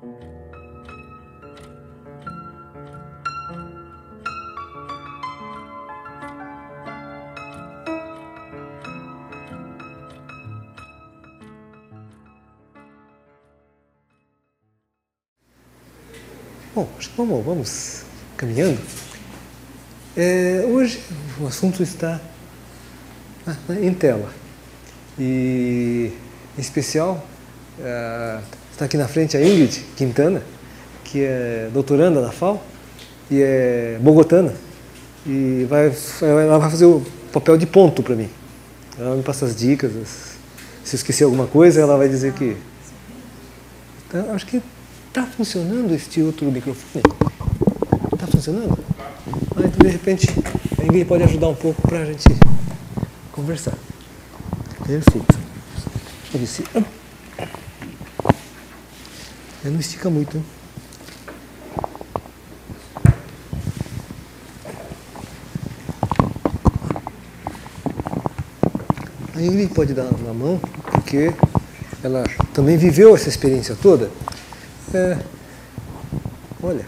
Bom, vamos caminhando. Hoje o assunto está em tela e, em especial, está aqui na frente a Ingrid Quintana, que é doutoranda na FAO e é bogotana, e ela vai fazer o papel de ponto para mim. Ela me passa as dicas, se eu esquecer alguma coisa, ela vai dizer que... Então, acho que está funcionando este outro microfone? Está funcionando? Então, de repente, a Ingrid pode ajudar um pouco para a gente conversar. Perfeito. Não estica muito, hein? A Ingrid pode dar na mão, porque ela também viveu essa experiência toda. Olha,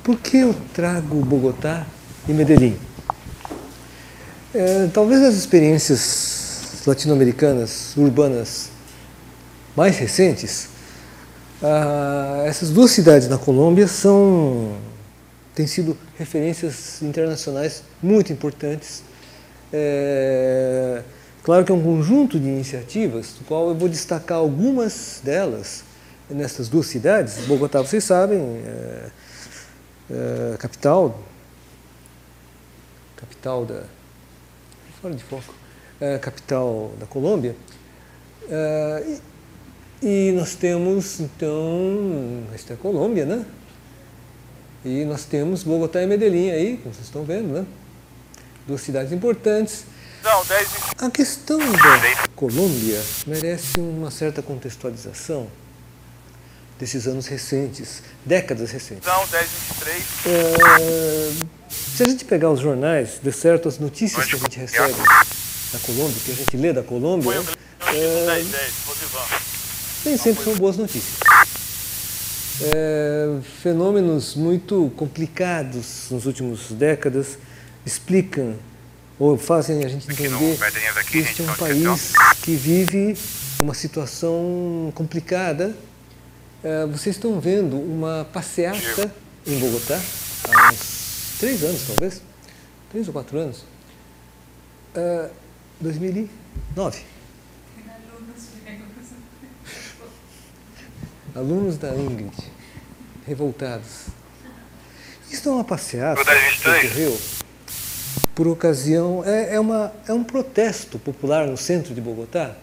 por que eu trago Bogotá e Medellín? Talvez as experiências latino-americanas, urbanas mais recentes, essas duas cidades na Colômbia têm sido referências internacionais muito importantes. Claro que é um conjunto de iniciativas, do qual eu vou destacar algumas delas nessas duas cidades. Bogotá, vocês sabem, capital da... fora de foco. Capital da Colômbia. E nós temos, então, esta é a Colômbia, né? E nós temos Bogotá e Medellín aí, como vocês estão vendo, né? Duas cidades importantes. A questão da Colômbia merece uma certa contextualização desses anos recentes, décadas recentes. Se a gente pegar os jornais, de certo, as notícias que a gente recebe da Colômbia, que a gente lê da Colômbia, nem sempre são boas notícias. Fenômenos muito complicados nas últimas décadas explicam ou fazem a gente entender que este é um país que vive uma situação complicada. Vocês estão vendo uma passeata em Bogotá há uns 3 anos, talvez, 3 ou 4 anos, 2009. Alunos da Ingrid, revoltados. Isso é uma passeata que ocorreu por ocasião, é um protesto popular no centro de Bogotá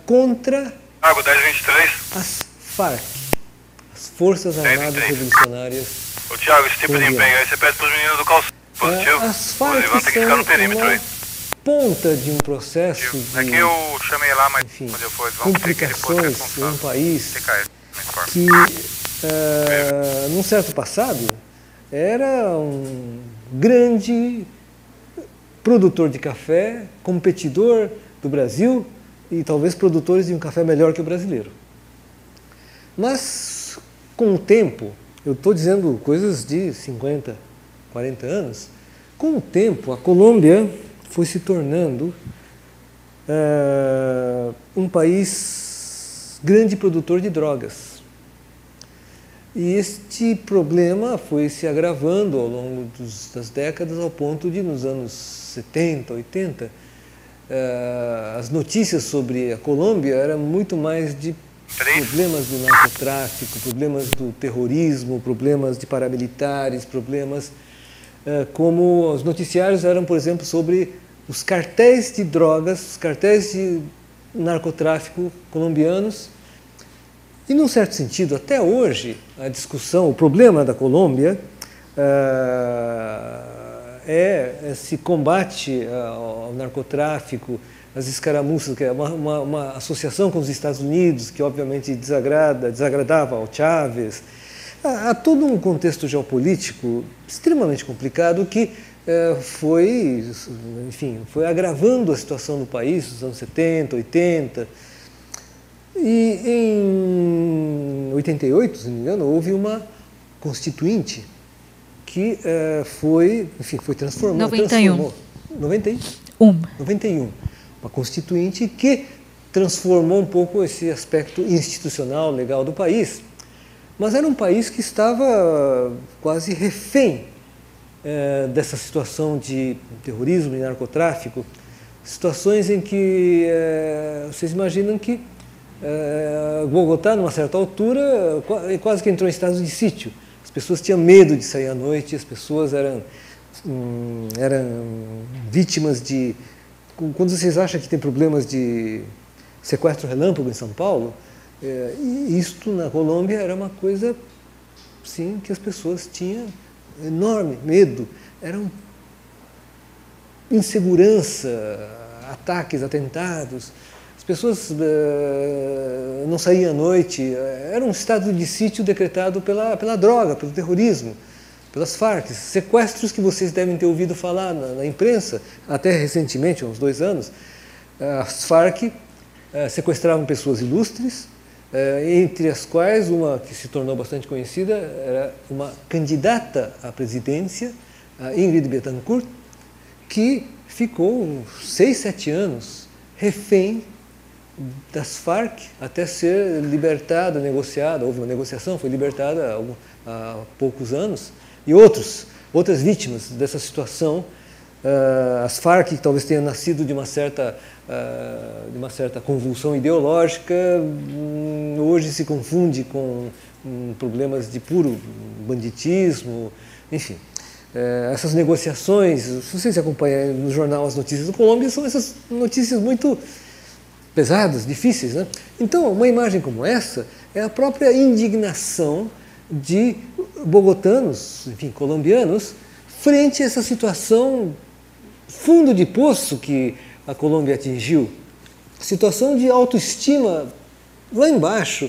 contra as FARC, as Forças Armadas Revolucionárias. Ô Thiago, esse tipo de empenho aí você pede para os meninos do calçado positivo. As FARC são uma ponta de um processo de, eu chamei lá, mas enfim, quando eu for, complicações em um país que, num certo passado, era um grande produtor de café, competidor do Brasil e talvez produtores de um café melhor que o brasileiro. Mas, com o tempo, eu estou dizendo coisas de 50, 40 anos, com o tempo a Colômbia foi se tornando um país grande produtor de drogas. E este problema foi se agravando ao longo das décadas, ao ponto de, nos anos 70, 80, as notícias sobre a Colômbia eram muito mais de problemas do narcotráfico, problemas do terrorismo, problemas de paramilitares, problemas como os noticiários eram, por exemplo, sobre os cartéis de drogas, os cartéis de narcotráfico colombianos. E, num certo sentido, até hoje, a discussão, o problema da Colômbia é esse combate ao narcotráfico, as escaramuças, que é uma associação com os Estados Unidos, que obviamente desagradava ao Chávez. Há todo um contexto geopolítico extremamente complicado que foi agravando a situação do país nos anos 70, 80. E em 88, se não me engano, houve uma constituinte que foi transformada. 91. 91. Uma constituinte que transformou um pouco esse aspecto institucional, legal do país. Mas era um país que estava quase refém dessa situação de terrorismo e narcotráfico. Situações em que vocês imaginam que Bogotá, numa certa altura, quase que entrou em estado de sítio. As pessoas tinham medo de sair à noite, as pessoas eram vítimas de... Quando vocês acham que tem problemas de sequestro relâmpago em São Paulo, isto na Colômbia era uma coisa, sim, que as pessoas tinham enorme medo. Eram insegurança, ataques, atentados. As pessoas não saíam à noite. Era um estado de sítio decretado pela droga, pelo terrorismo, pelas Farc. Sequestros que vocês devem ter ouvido falar na imprensa, até recentemente, há uns 2 anos. As Farc sequestravam pessoas ilustres, entre as quais uma que se tornou bastante conhecida era uma candidata à presidência, a Ingrid Betancourt, que ficou 6, 7 anos refém das Farc até ser libertada, negociada. Houve uma negociação, foi libertada há poucos anos. E outras vítimas dessa situação, as Farc, que talvez tenham nascido de uma certa convulsão ideológica, hoje se confunde com problemas de puro banditismo, enfim. Essas negociações, se vocês acompanham no jornal as notícias da Colômbia, são essas notícias muito pesadas, difíceis, né? Então, uma imagem como essa é a própria indignação de bogotanos, enfim, colombianos, frente a essa situação fundo de poço que a Colômbia atingiu. Situação de autoestima lá embaixo,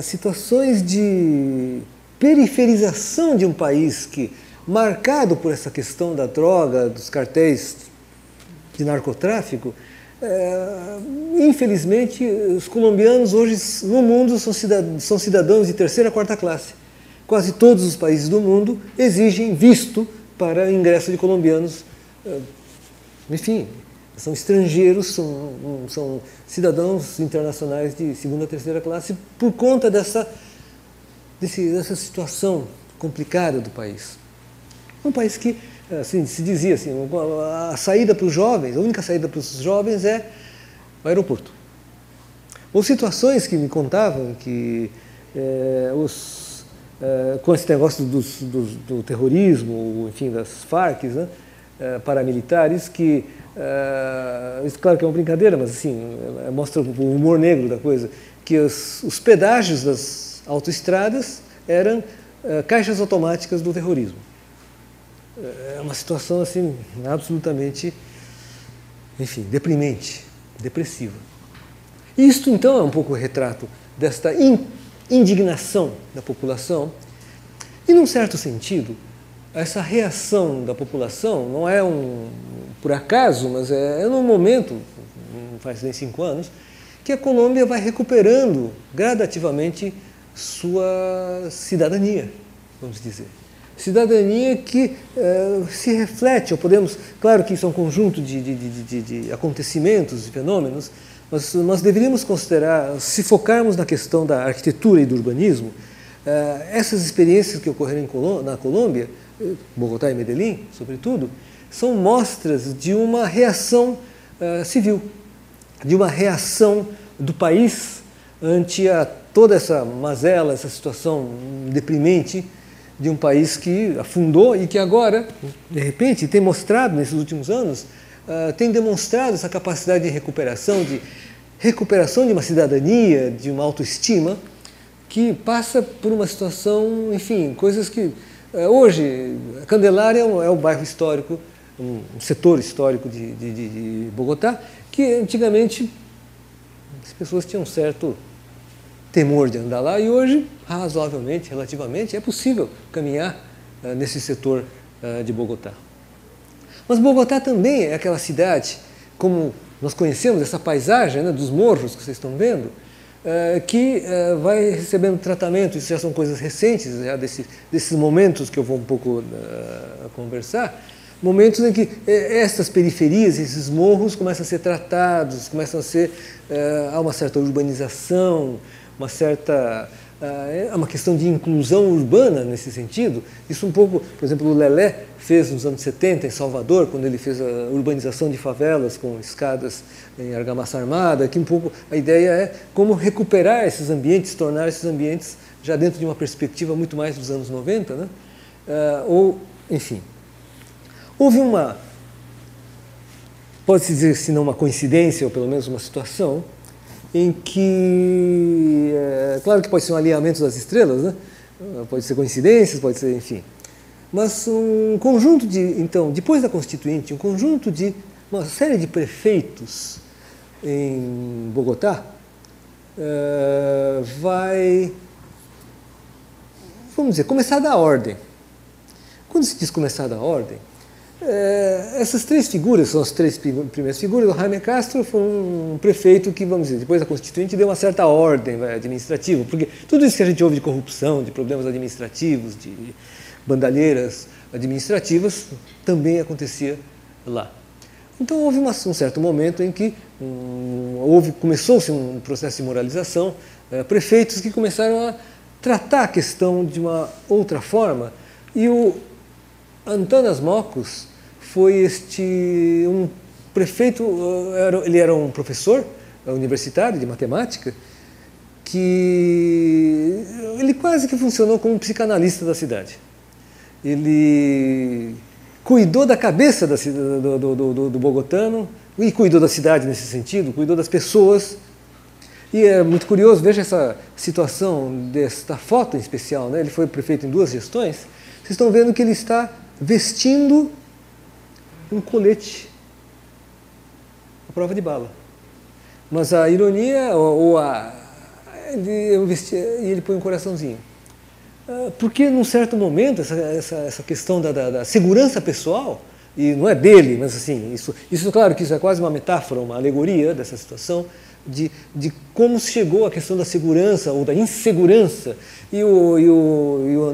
situações de periferização de um país que, marcado por essa questão da droga, dos cartéis de narcotráfico, infelizmente, os colombianos hoje no mundo são cidadãos de 3ª, 4ª classe. Quase todos os países do mundo exigem visto para ingresso de colombianos. Enfim, são estrangeiros, são cidadãos internacionais de 2ª, 3ª classe por conta dessa situação complicada do país. Um país que, assim, se dizia assim, a saída para os jovens, a única saída para os jovens é o aeroporto. Ou situações que me contavam que com esse negócio do terrorismo, enfim, das Farc, né, paramilitares, que, claro que é uma brincadeira, mas assim, mostra o humor negro da coisa, que os pedágios das autoestradas eram caixas automáticas do terrorismo. É uma situação assim absolutamente, enfim, deprimente, depressiva. Isto então é um pouco o retrato desta indignação da população e, num certo sentido, essa reação da população não é por acaso, mas é num momento, não faz nem 5 anos, que a Colômbia vai recuperando gradativamente sua cidadania, vamos dizer. Cidadania que se reflete, ou podemos, claro que isso é um conjunto de acontecimentos, de fenômenos, mas nós deveríamos considerar, se focarmos na questão da arquitetura e do urbanismo, essas experiências que ocorreram na Colômbia, Bogotá e Medellín, sobretudo, são mostras de uma reação civil, de uma reação do país ante toda essa mazela, essa situação deprimente de um país que afundou e que agora, de repente, tem mostrado nesses últimos anos, tem demonstrado essa capacidade de recuperação de uma cidadania, de uma autoestima, que passa por uma situação, enfim, coisas que... hoje, Candelária é o bairro histórico, um setor histórico de Bogotá, que antigamente as pessoas tinham um certo temor de andar lá, e hoje, razoavelmente, relativamente, é possível caminhar nesse setor de Bogotá. Mas Bogotá também é aquela cidade, como nós conhecemos, essa paisagem, né, dos morros que vocês estão vendo, que vai recebendo tratamento. Isso já são coisas recentes, já desses momentos que eu vou um pouco conversar, momentos em que essas periferias, esses morros começam a ser tratados, começam a ser, há uma certa urbanização, uma questão de inclusão urbana nesse sentido. Isso um pouco, por exemplo, o Lelé fez nos anos 70 em Salvador, quando ele fez a urbanização de favelas com escadas em argamassa armada, que um pouco a ideia é como recuperar esses ambientes, tornar esses ambientes já dentro de uma perspectiva muito mais dos anos 90, né? Enfim. Houve pode-se dizer, se não uma coincidência, ou pelo menos uma situação, em que, claro que pode ser um alinhamento das estrelas, né? Pode ser coincidências, pode ser, enfim. Mas um conjunto então, depois da Constituinte, uma série de prefeitos em Bogotá vai, vamos dizer, começar a dar ordem. Quando se diz começar a dar ordem, essas três figuras, são as três primeiras figuras. O Jaime Castro foi um prefeito que, vamos dizer, depois da Constituinte, deu uma certa ordem administrativa, porque tudo isso que a gente ouve de corrupção, de problemas administrativos, de bandalheiras administrativas, também acontecia lá. Então houve um certo momento em que começou-se um processo de moralização, prefeitos que começaram a tratar a questão de uma outra forma, e o Antanas Mockus foi um prefeito, ele era um professor universitário de matemática, que ele quase que funcionou como um psicanalista da cidade. Ele cuidou da cabeça do bogotano e cuidou da cidade nesse sentido, cuidou das pessoas. E é muito curioso, veja essa situação desta foto em especial, né? Ele foi prefeito em 2 gestões. Vocês estão vendo que ele está vestindo um colete à prova de bala. Mas a ironia, ele põe um coraçãozinho. Porque num certo momento, essa questão da segurança pessoal, e não é dele, mas assim, isso claro que isso é quase uma metáfora, uma alegoria dessa situação, de como se chegou à questão da segurança ou da insegurança. E o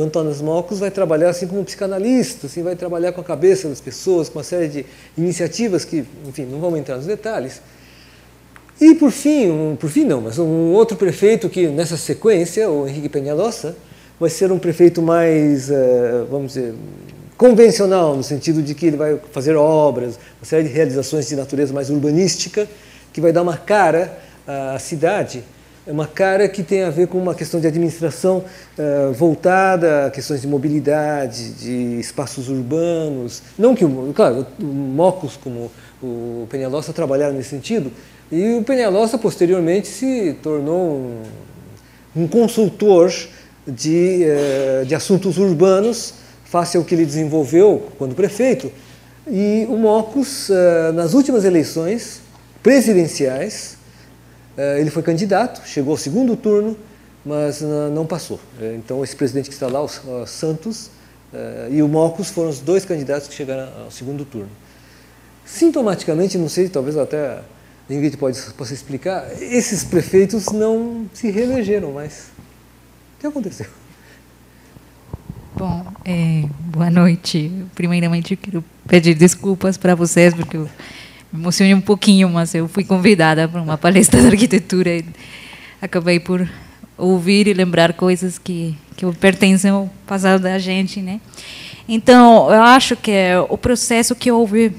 Antanas Mockus vai trabalhar assim como psicanalista, assim, vai trabalhar com a cabeça das pessoas, com uma série de iniciativas que, enfim, não vamos entrar nos detalhes. E por fim não, mas um outro prefeito que nessa sequência, o Henrique Peñalosa, vai ser um prefeito mais, vamos dizer, convencional, no sentido de que ele vai fazer obras, uma série de realizações de natureza mais urbanística, que vai dar uma cara à cidade, uma cara que tem a ver com uma questão de administração voltada a questões de mobilidade, de espaços urbanos. Não que, claro, o Mockus como o Peñalosa trabalharam nesse sentido, e o Peñalosa posteriormente se tornou um consultor de assuntos urbanos, face ao que ele desenvolveu quando prefeito. E o Mockus, nas últimas eleições presidenciais, ele foi candidato, chegou ao 2º turno, mas não passou. Então, esse presidente que está lá, o Santos, e o Mockus foram os 2 candidatos que chegaram ao 2º turno. Sintomaticamente, não sei, talvez até a Ingrid possa explicar, esses prefeitos não se reelegeram mais. O que aconteceu? Bom, boa noite. Primeiramente, eu quero pedir desculpas para vocês, porque eu me emocionei um pouquinho, mas eu fui convidada para uma palestra de arquitetura e acabei por ouvir e lembrar coisas que pertencem ao passado da gente, né? Então, eu acho que o processo que houve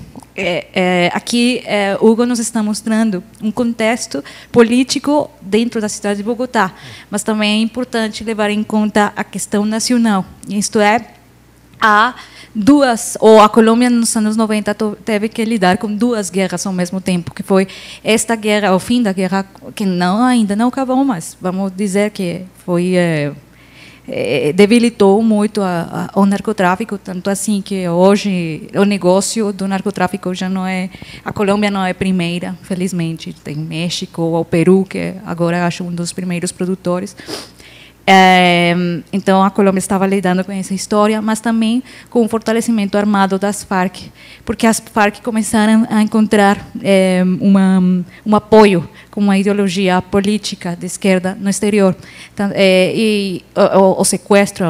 aqui, Hugo nos está mostrando um contexto político dentro da cidade de Bogotá, mas também é importante levar em conta a questão nacional, isto é, a Colômbia nos anos 90 teve que lidar com 2 guerras ao mesmo tempo, que foi esta guerra, o fim da guerra, que ainda não acabou, mas vamos dizer que foi debilitou muito o narcotráfico, tanto assim que hoje o negócio do narcotráfico já não é, a Colômbia não é primeira, felizmente, tem México ou o Peru, que agora acho um dos primeiros produtores. Então a Colômbia estava lidando com essa história, mas também com o fortalecimento armado das Farc, porque as Farc começaram a encontrar um apoio como uma ideologia política de esquerda no exterior. E o sequestro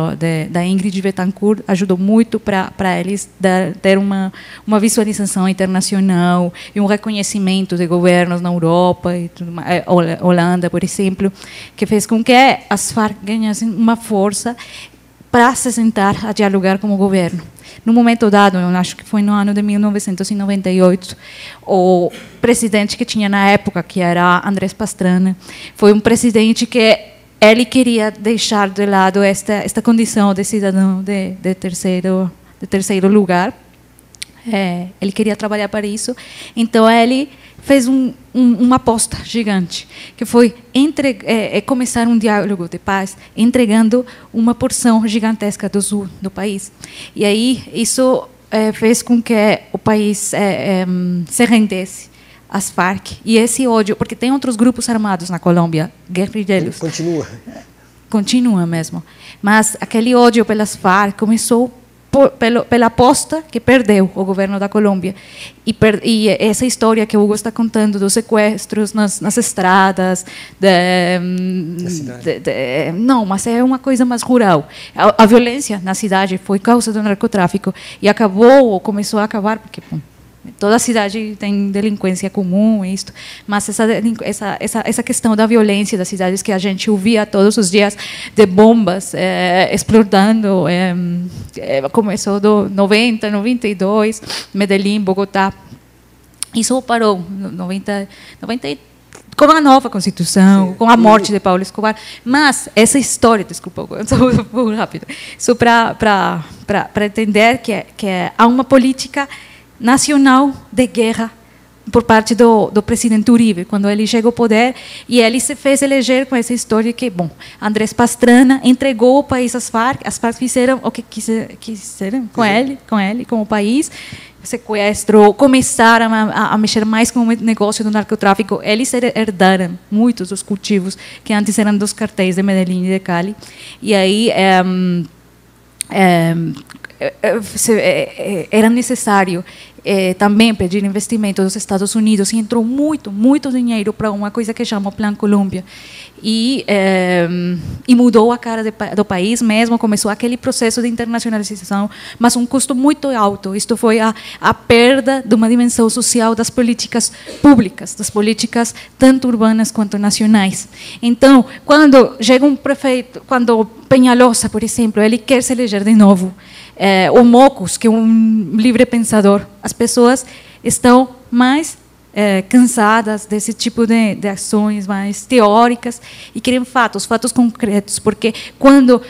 da Ingrid Betancourt ajudou muito para eles ter uma visualização internacional e um reconhecimento de governos na Europa, e tudo mais, Holanda, por exemplo, que fez com que as Farc ganhassem uma força para se sentar a dialogar com o governo. No momento dado, eu acho que foi no ano de 1998, o presidente que tinha na época, que era Andrés Pastrana, foi um presidente que ele queria deixar de lado esta condição de cidadão de terceiro lugar. Ele queria trabalhar para isso, então ele fez uma aposta gigante, que foi começar um diálogo de paz, entregando uma porção gigantesca do sul do país. E aí isso fez com que o país se rendesse às Farc. E esse ódio, porque tem outros grupos armados na Colômbia, guerrilheiros. Continua mesmo. Mas aquele ódio pelas Farc começou pela aposta que perdeu o governo da Colômbia. E essa história que o Hugo está contando dos sequestros nas estradas, não, mas é uma coisa mais rural. A violência na cidade foi causa do narcotráfico e começou a acabar, porque toda cidade tem delinquência comum, isto, mas essa questão da violência das cidades que a gente ouvia todos os dias, de bombas explodindo, começou do 90, 92, Medellín, Bogotá. Isso parou em 90, com a nova Constituição, com a morte de Pablo Escobar. Mas essa história, desculpa, sou um pouco rápido, isso para entender que há uma política nacional de guerra por parte do presidente Uribe, quando ele chegou ao poder, e ele se fez eleger com essa história que, Andrés Pastrana entregou o país às Farc fizeram o que quiseram com ele, com o país, sequestro, começaram a mexer mais com o negócio do narcotráfico. Eles herdaram muitos dos cultivos que antes eram dos cartéis de Medellín e de Cali, e aí era necessário também pedir investimento dos Estados Unidos, e entrou muito dinheiro para uma coisa que chama Plan Colômbia, e mudou a cara do país mesmo. Começou aquele processo de internacionalização, mas um custo muito alto. Isto foi a perda de uma dimensão social das políticas públicas, das políticas tanto urbanas quanto nacionais. Então, quando chega um prefeito, quando Peñalosa, por exemplo, ele quer se eleger de novo, o Mocos, que é um livre pensador, as pessoas estão mais cansadas desse tipo de ações mais teóricas e querem fatos concretos, porque enquanto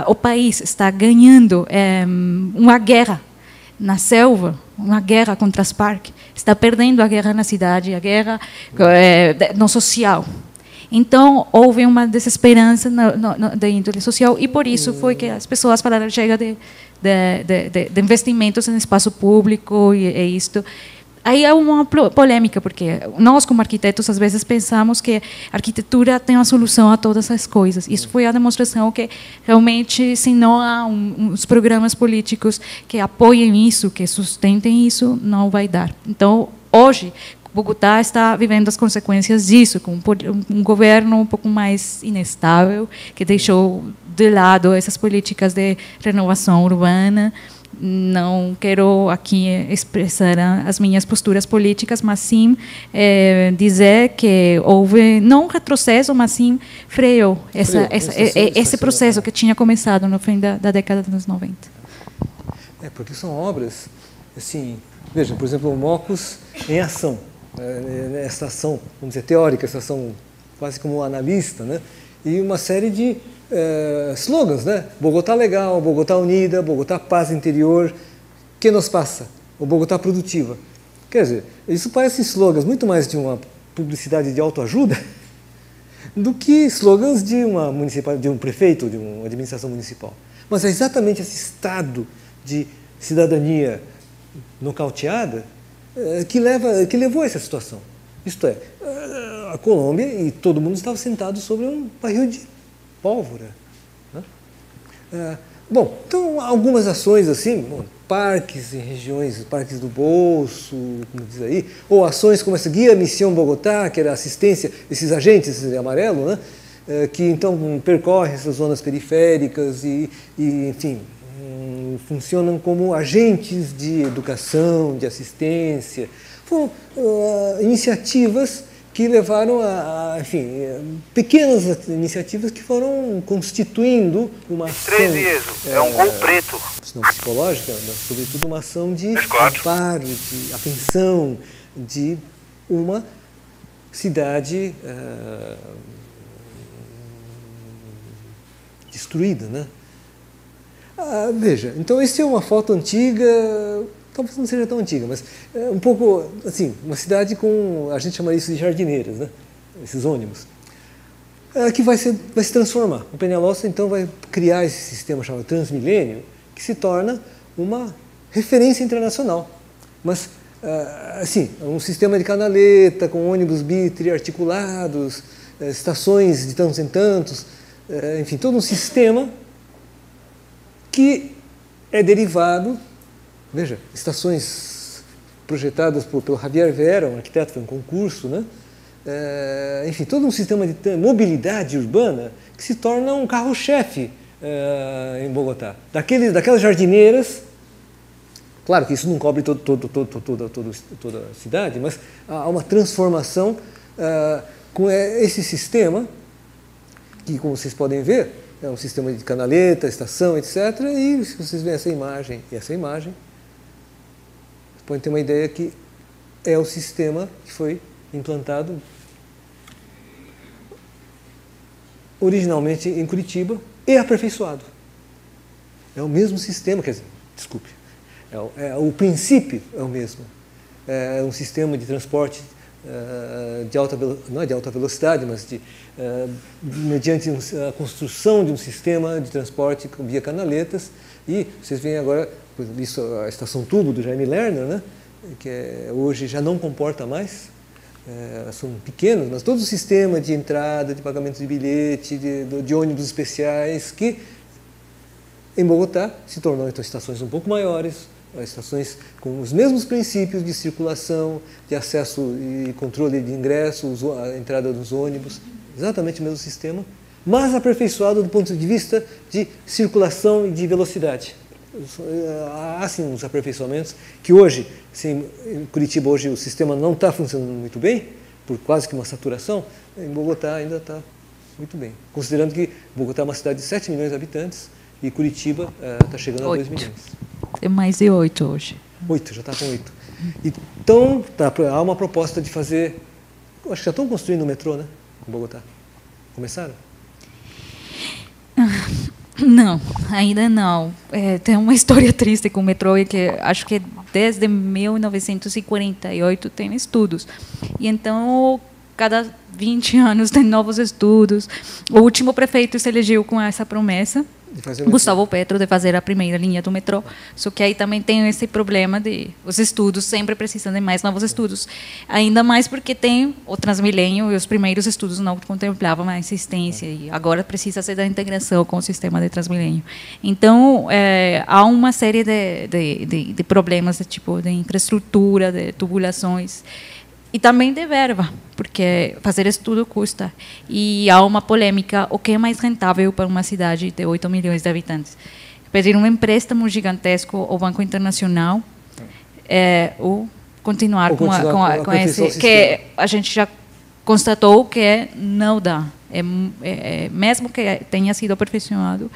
o país está ganhando uma guerra na selva, uma guerra contra as Farc, está perdendo a guerra na cidade, a guerra no social. Então, houve uma desesperança da índole social, e por isso foi que as pessoas falaram: chega de investimentos em espaço público e isto. Aí há uma polêmica, porque nós, como arquitetos, às vezes pensamos que a arquitetura tem uma solução a todas as coisas. Isso foi a demonstração que, realmente, se não há uns programas políticos que apoiem isso, que sustentem isso, não vai dar. Então, hoje, Bogotá está vivendo as consequências disso, com um governo um pouco mais inestável, que deixou de lado essas políticas de renovação urbana. Não quero aqui expressar as minhas posturas políticas, mas sim dizer que houve, não um retrocesso, mas sim freou esse processo que tinha começado no fim da década dos 90. Porque são obras, assim, veja, por exemplo, o Mocos em ação. Essa ação, vamos dizer, teórica, essa ação quase como analista, né? E uma série de slogans, né? Bogotá legal, Bogotá unida, Bogotá paz interior, que nos passa? O Bogotá produtiva. Quer dizer, isso parece slogans muito mais de uma publicidade de autoajuda do que slogans de um prefeito, de uma administração municipal. Mas é exatamente esse estado de cidadania nocauteada que levou a essa situação. Isto é, a Colômbia e todo mundo estava sentado sobre um barril de pólvora. Né? Bom, então algumas ações assim, parques em regiões, parques do bolso, como diz aí, ou ações como essa Guia Missão Bogotá, que era assistência, esses agentes, esse amarelo, né? Que então percorrem essas zonas periféricas e enfim, funcionam como agentes de educação, de assistência. Foram iniciativas que levaram enfim, pequenas iniciativas que foram constituindo uma ação... 13 é um gol preto. Não psicológica, mas sobretudo uma ação de amparo, de atenção, de uma cidade destruída, né? Veja, então essa é uma foto antiga, talvez não seja tão antiga, mas um pouco assim, uma cidade com, a gente chama isso de jardineiras, né? Esses ônibus, que vai se transformar. O Peñalosa então vai criar esse sistema chamado Transmilênio, que se torna uma referência internacional. Mas, assim, um sistema de canaleta, com ônibus bitriarticulados, estações de tantos em tantos, enfim, todo um sistema que é derivado, veja, estações projetadas pelo Javier Vera, um arquiteto, foi um concurso, né? Enfim, todo um sistema de mobilidade urbana que se torna um carro-chefe em Bogotá. Daquelas jardineiras, claro que isso não cobre toda a cidade, mas há uma transformação com esse sistema, que, como vocês podem ver, é um sistema de canaleta, estação, etc. E se vocês veem essa imagem e essa imagem, vocês podem ter uma ideia que é o sistema que foi implantado originalmente em Curitiba e aperfeiçoado. É o mesmo sistema, quer dizer, desculpe, o princípio é o mesmo. É um sistema de transporte não é de alta velocidade, mas mediante a construção de um sistema de transporte via canaletas. E vocês veem agora, isso, a estação tubo do Jaime Lerner, né, que hoje já não comporta mais, são pequenos, mas todo o sistema de entrada, de pagamento de bilhete, de ônibus especiais, que em Bogotá se tornou então estações um pouco maiores, estações com os mesmos princípios de circulação, de acesso e controle de ingresso, a entrada dos ônibus, exatamente o mesmo sistema, mas aperfeiçoado do ponto de vista de circulação e de velocidade. Há sim uns aperfeiçoamentos que hoje, em Curitiba hoje o sistema não está funcionando muito bem, por quase que uma saturação, em Bogotá ainda está muito bem. Considerando que Bogotá é uma cidade de 7 milhões de habitantes e Curitiba está chegando a 2 milhões. Tem mais de 8 hoje. 8, já está com 8. Então, há uma proposta de fazer... Acho que já estão construindo o metrô, né? Em Bogotá. Começaram? Não, ainda não. Tem uma história triste com o metrô, que acho que desde 1948 tem estudos. E então, cada 20 anos tem novos estudos. O último prefeito se elegeu com essa promessa, Gustavo Petro, de fazer a primeira linha do metrô. Só que aí também tem esse problema de os estudos sempre precisam de mais novos estudos. Ainda mais porque tem o Transmilênio e os primeiros estudos não contemplavam a existência e agora precisa ser da integração com o sistema de Transmilênio. Então, há uma série de problemas de tipo de infraestrutura, de tubulações. E também de verba, porque fazer estudo custa. E há uma polêmica, o que é mais rentável para uma cidade de 8 milhões de habitantes? Pedir um empréstimo gigantesco ao Banco Internacional ou continuar com esse, que a gente já constatou que não dá. Mesmo que tenha sido aperfeiçoado,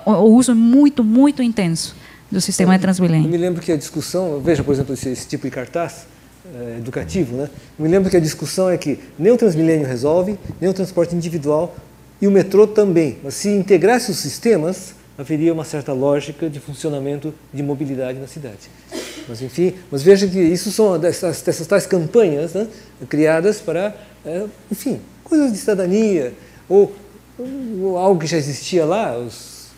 o uso é muito, muito intenso do sistema de Transmilênio. Eu me lembro que a discussão, veja, por exemplo, esse tipo de cartaz, educativo, né? Me lembro que a discussão é que nem o Transmilênio resolve, nem o transporte individual e o metrô também. Mas se integrasse os sistemas, haveria uma certa lógica de funcionamento de mobilidade na cidade. Mas enfim, mas veja que isso são dessas tais campanhas, né, criadas para, enfim, coisas de cidadania ou algo que já existia lá, os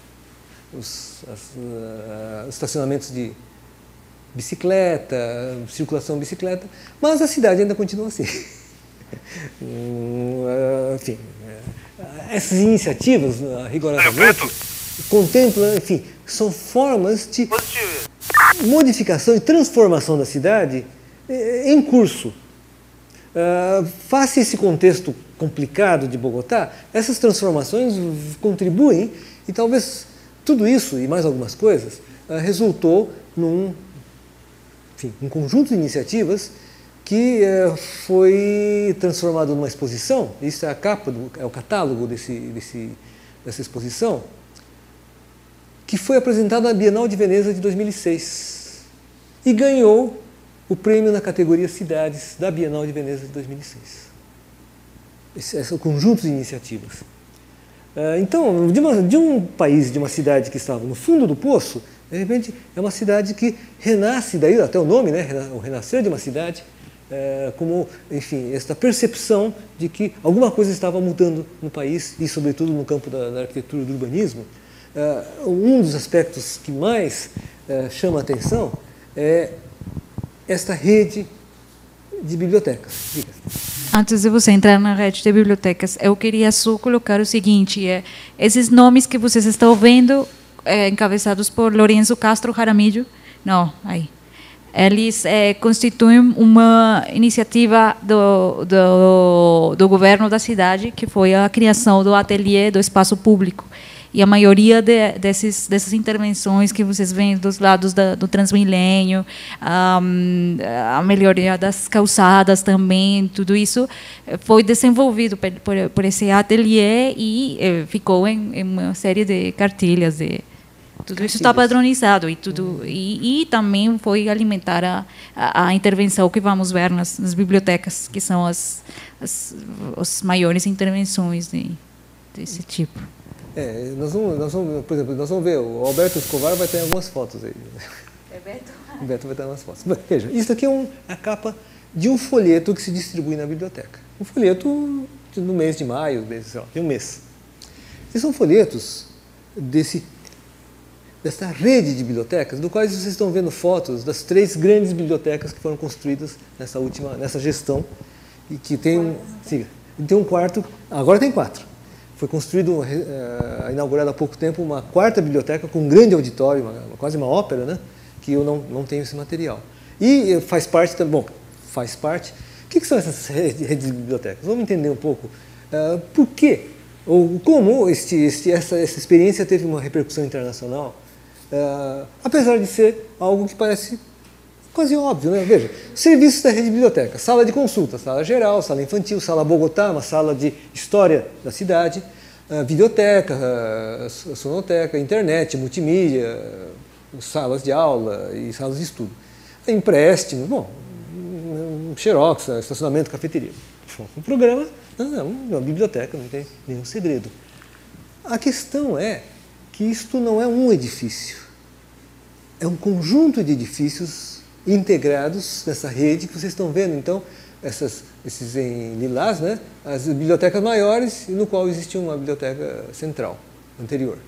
estacionamentos de bicicleta, circulação de bicicleta, mas a cidade ainda continua assim. Enfim, essas iniciativas, rigorosamente, contempla, enfim, são formas de modificação e transformação da cidade em curso. Face esse contexto complicado de Bogotá, essas transformações contribuem e talvez tudo isso e mais algumas coisas resultou num um conjunto de iniciativas que foi transformado numa exposição. Isso é a capa, é o catálogo dessa exposição, que foi apresentada na Bienal de Veneza de 2006 e ganhou o prêmio na categoria Cidades da Bienal de Veneza de 2006. Esse é o conjunto de iniciativas. Então, de um país, de uma cidade que estava no fundo do poço, de repente é uma cidade que renasce, daí até o nome, né, o renascer de uma cidade, como, enfim, esta percepção de que alguma coisa estava mudando no país e, sobretudo, no campo da arquitetura e do urbanismo. Um dos aspectos que mais chama a atenção é esta rede de bibliotecas. Diga. Antes de você entrar na rede de bibliotecas, eu queria só colocar o seguinte, esses nomes que vocês estão vendo, encabeçados por Lourenço Castro Jaramillo, eles constituem uma iniciativa do governo da cidade, que foi a criação do ateliê do espaço público. E a maioria dessas intervenções que vocês veem dos lados do Transmilênio, a melhoria das calçadas também, tudo isso foi desenvolvido por esse ateliê e ficou em uma série de cartilhas. Tudo isso está padronizado e também foi alimentar a intervenção que vamos ver nas bibliotecas, que são as maiores intervenções desse tipo. Nós vamos, por exemplo, nós vamos ver, o Alberto Escobar vai ter algumas fotos aí. O Beto vai ter algumas fotos. Veja, isso aqui é a capa de um folheto que se distribui na biblioteca. Um folheto no mês de maio, de um mês. Esses são folhetos dessa rede de bibliotecas, do quais vocês estão vendo fotos das 3 grandes bibliotecas que foram construídas nessa gestão, e que tem um quarto, agora tem 4. Foi construído, inaugurada há pouco tempo, uma 4ª biblioteca com um grande auditório, quase uma ópera, né? Que eu não tenho esse material. E faz parte também, faz parte. O que são essas redes de bibliotecas? Vamos entender um pouco por quê, ou como essa experiência teve uma repercussão internacional, apesar de ser algo que parece quase óbvio, né? Veja, serviços da rede de biblioteca, sala de consulta, sala geral, sala infantil, sala Bogotá, uma sala de história da cidade, biblioteca, sonoteca, internet, multimídia, salas de aula e salas de estudo. Empréstimo, xerox, estacionamento, cafeteria. Um programa, uma biblioteca, não tem nenhum segredo. A questão é que isto não é um edifício, é um conjunto de edifícios integrados nessa rede que vocês estão vendo. Então, esses em lilás, né, as bibliotecas maiores, no qual existia uma biblioteca central, anterior.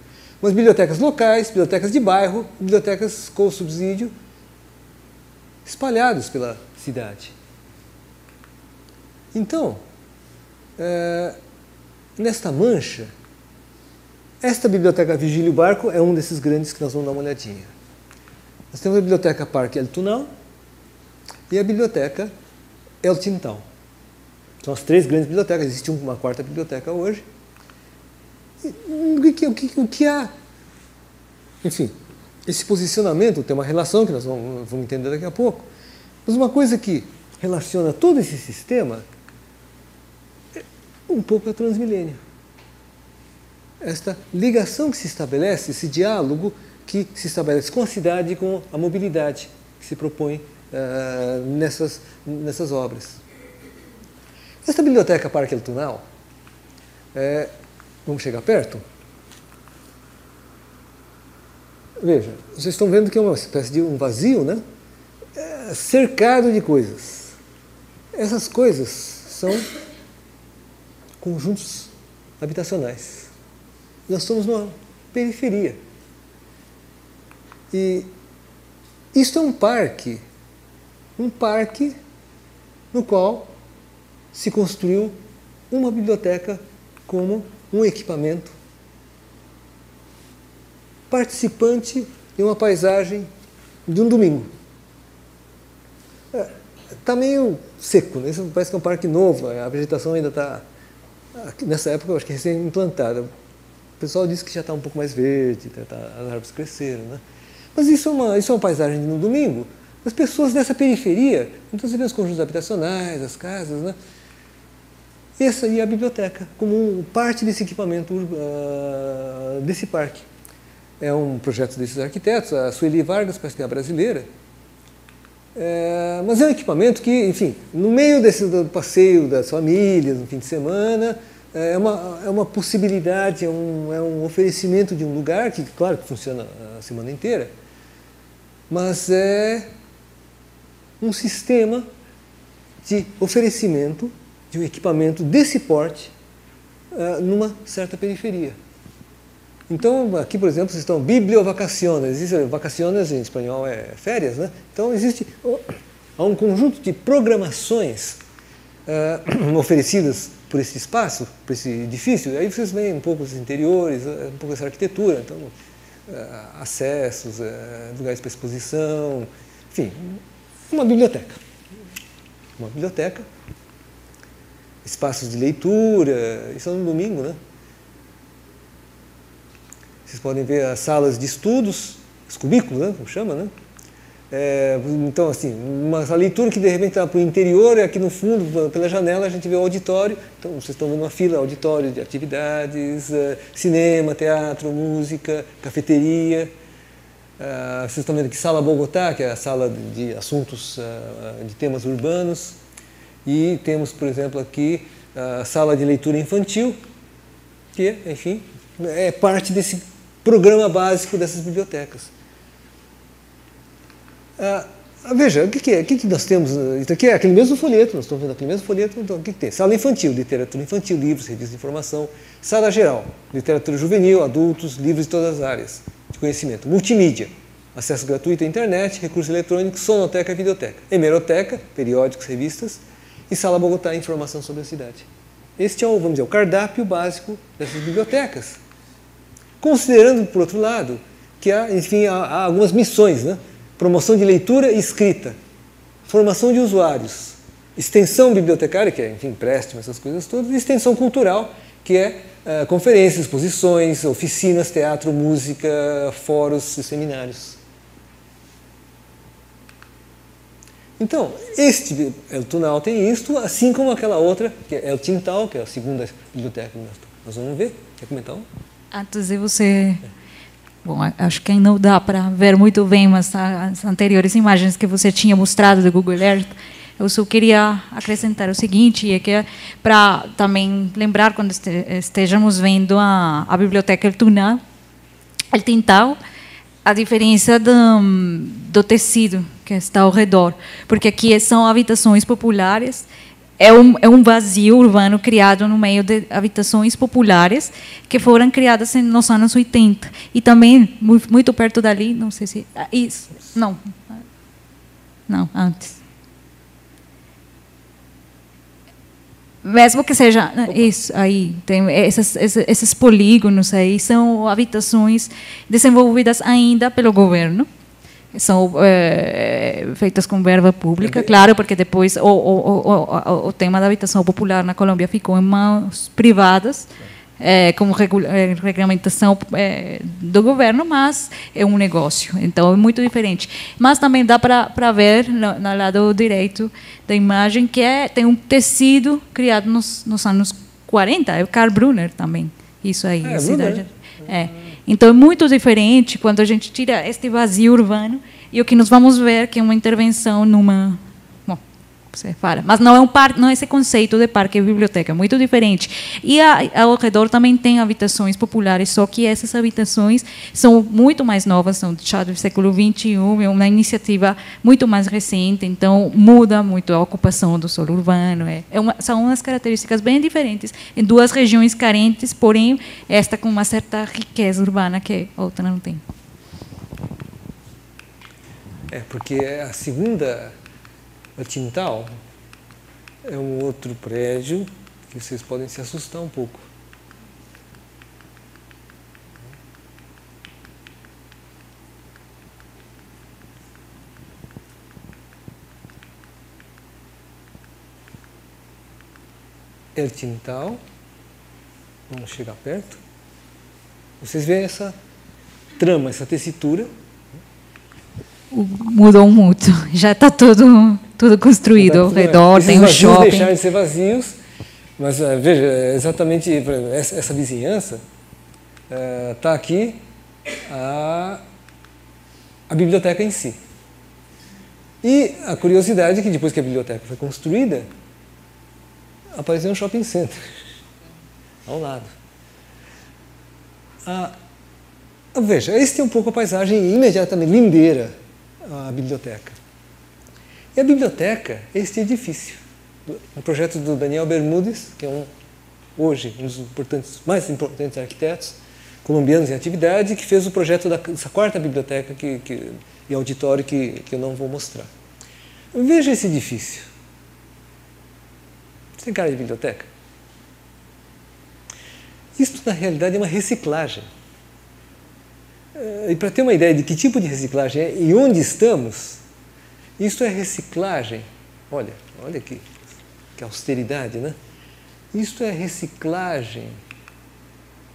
Umas bibliotecas locais, bibliotecas de bairro, bibliotecas com subsídio, espalhadas pela cidade. Então, nesta mancha, esta biblioteca Vigílio Barco é um desses grandes que nós vamos dar uma olhadinha. Nós temos a biblioteca Parque El Tunal e a biblioteca El Tintal. São as 3 grandes bibliotecas, existe uma 4ª biblioteca hoje. O que há? Enfim, esse posicionamento tem uma relação que nós vamos entender daqui a pouco. Mas uma coisa que relaciona todo esse sistema é um pouco a Transmilênio. Esta ligação que se estabelece, esse diálogo que se estabelece com a cidade e com a mobilidade que se propõe nessas obras. Esta biblioteca Parque El Tunal, vamos chegar perto? Veja, vocês estão vendo que é uma espécie de um vazio, né? Cercado de coisas. Essas coisas são conjuntos habitacionais. Nós estamos numa periferia. E isto é um parque no qual se construiu uma biblioteca como um equipamento participante de uma paisagem de um domingo. Está meio seco, né? Isso parece que é um parque novo, a vegetação ainda está, nessa época eu acho que recém-implantada. O pessoal disse que já está um pouco mais verde, as árvores cresceram, né? Mas isso é uma paisagem de um domingo. As pessoas dessa periferia, então você vê os conjuntos habitacionais, as casas, né? Essa aí é a biblioteca, como parte desse equipamento desse parque. É um projeto desses arquitetos, a Sueli Vargas, parece que é a brasileira. Mas é um equipamento que, enfim, no meio do passeio das famílias, no fim de semana, é uma possibilidade, é um oferecimento de um lugar que, claro, que funciona a semana inteira, mas é um sistema de oferecimento de um equipamento desse porte numa certa periferia. Então, aqui, por exemplo, vocês estão bibliovacaciones. Vacaciones em espanhol é férias, né? Então, há um conjunto de programações oferecidas por esse espaço, por esse edifício. Aí vocês veem um pouco os interiores, um pouco essa arquitetura. Então, acessos, lugares para exposição, enfim, uma biblioteca. Uma biblioteca, espaços de leitura, isso é no domingo, né? Vocês podem ver as salas de estudos, os cubículos, né, como chama, né? Então, assim, uma leitura que de repente está para o interior, e aqui no fundo, pela janela, a gente vê o auditório. Então, vocês estão vendo uma fila, auditório de atividades, cinema, teatro, música, cafeteria. Vocês estão vendo aqui Sala Bogotá, que é a sala de assuntos, de temas urbanos. E temos, por exemplo, aqui a sala de leitura infantil, que, enfim, é parte desse programa básico dessas bibliotecas. Veja, o que nós temos? Isso aqui é aquele mesmo folheto, nós estamos vendo aquele mesmo folheto. Então, o que tem? Sala infantil, literatura infantil, livros, revistas de informação. Sala geral, literatura juvenil, adultos, livros de todas as áreas de conhecimento. Multimídia, acesso gratuito à internet, recursos eletrônicos, sonoteca e videoteca. Hemeroteca, periódicos, revistas. E Sala Bogotá, informação sobre a cidade. Este é vamos dizer, o cardápio básico dessas bibliotecas. Considerando, por outro lado, que há algumas missões, né? Promoção de leitura e escrita, formação de usuários, extensão bibliotecária, que é, enfim, empréstimo, essas coisas todas, e extensão cultural, que é conferências, exposições, oficinas, teatro, música, fóruns e seminários. Então, El Tunal tem isto, assim como aquela outra, que é El Tintal, que é a segunda biblioteca que nós vamos ver. Quer comentar um? Antes de você... Bom, acho que não dá para ver muito bem, mas as anteriores imagens que você tinha mostrado do Google Earth, eu só queria acrescentar o seguinte, é que para também lembrar quando estejamos vendo a biblioteca El Tintal, a diferença do tecido que está ao redor, porque aqui são habitações populares, é um vazio urbano criado no meio de habitações populares que foram criadas nos anos 80. E também, muito perto dali, não sei se... Isso, não, antes. Mesmo que seja... Isso, aí, tem esses polígonos aí, são habitações desenvolvidas ainda pelo governo, são feitas com verba pública, claro, porque depois o tema da habitação popular na Colômbia ficou em mãos privadas, como regulamentação do governo, mas é um negócio, então é muito diferente. Mas também dá para ver no lado direito da imagem que tem um tecido criado nos anos 40, é o Karl Brunner também, isso aí, a cidade. Então, é muito diferente quando a gente tira este vazio urbano e o que nós vamos ver que é uma intervenção numa... Bom, você fala, mas não é não é esse conceito de parque e biblioteca, é muito diferente. E ao redor também tem habitações populares, só que essas habitações são muito mais novas, são já do século XXI, é uma iniciativa muito mais recente, então muda muito a ocupação do solo urbano. São umas características bem diferentes em duas regiões carentes, porém esta com uma certa riqueza urbana que a outra não tem. Porque a segunda, a Tintal, é um outro prédio que vocês podem se assustar um pouco. Ertintal. Vamos chegar perto. Vocês veem essa trama, essa tessitura. Mudou muito. Já está tudo construído ao redor, tem um shopping. Deixaram de ser vazios, mas veja, exatamente essa vizinhança está aqui a biblioteca em si. E a curiosidade é que depois que a biblioteca foi construída, apareceu um shopping center ao lado. Veja, esse é um pouco a paisagem imediatamente lindeira à biblioteca. E a biblioteca é este edifício, um projeto do Daniel Bermúdez, que é hoje um dos mais importantes arquitetos colombianos em atividade, que fez o projeto dessa quarta biblioteca e auditório que eu não vou mostrar. Veja esse edifício. Você tem cara de biblioteca? Isto, na realidade, é uma reciclagem. E para ter uma ideia de que tipo de reciclagem é e onde estamos, isto é reciclagem. Olha aqui, que austeridade, né? Isto é reciclagem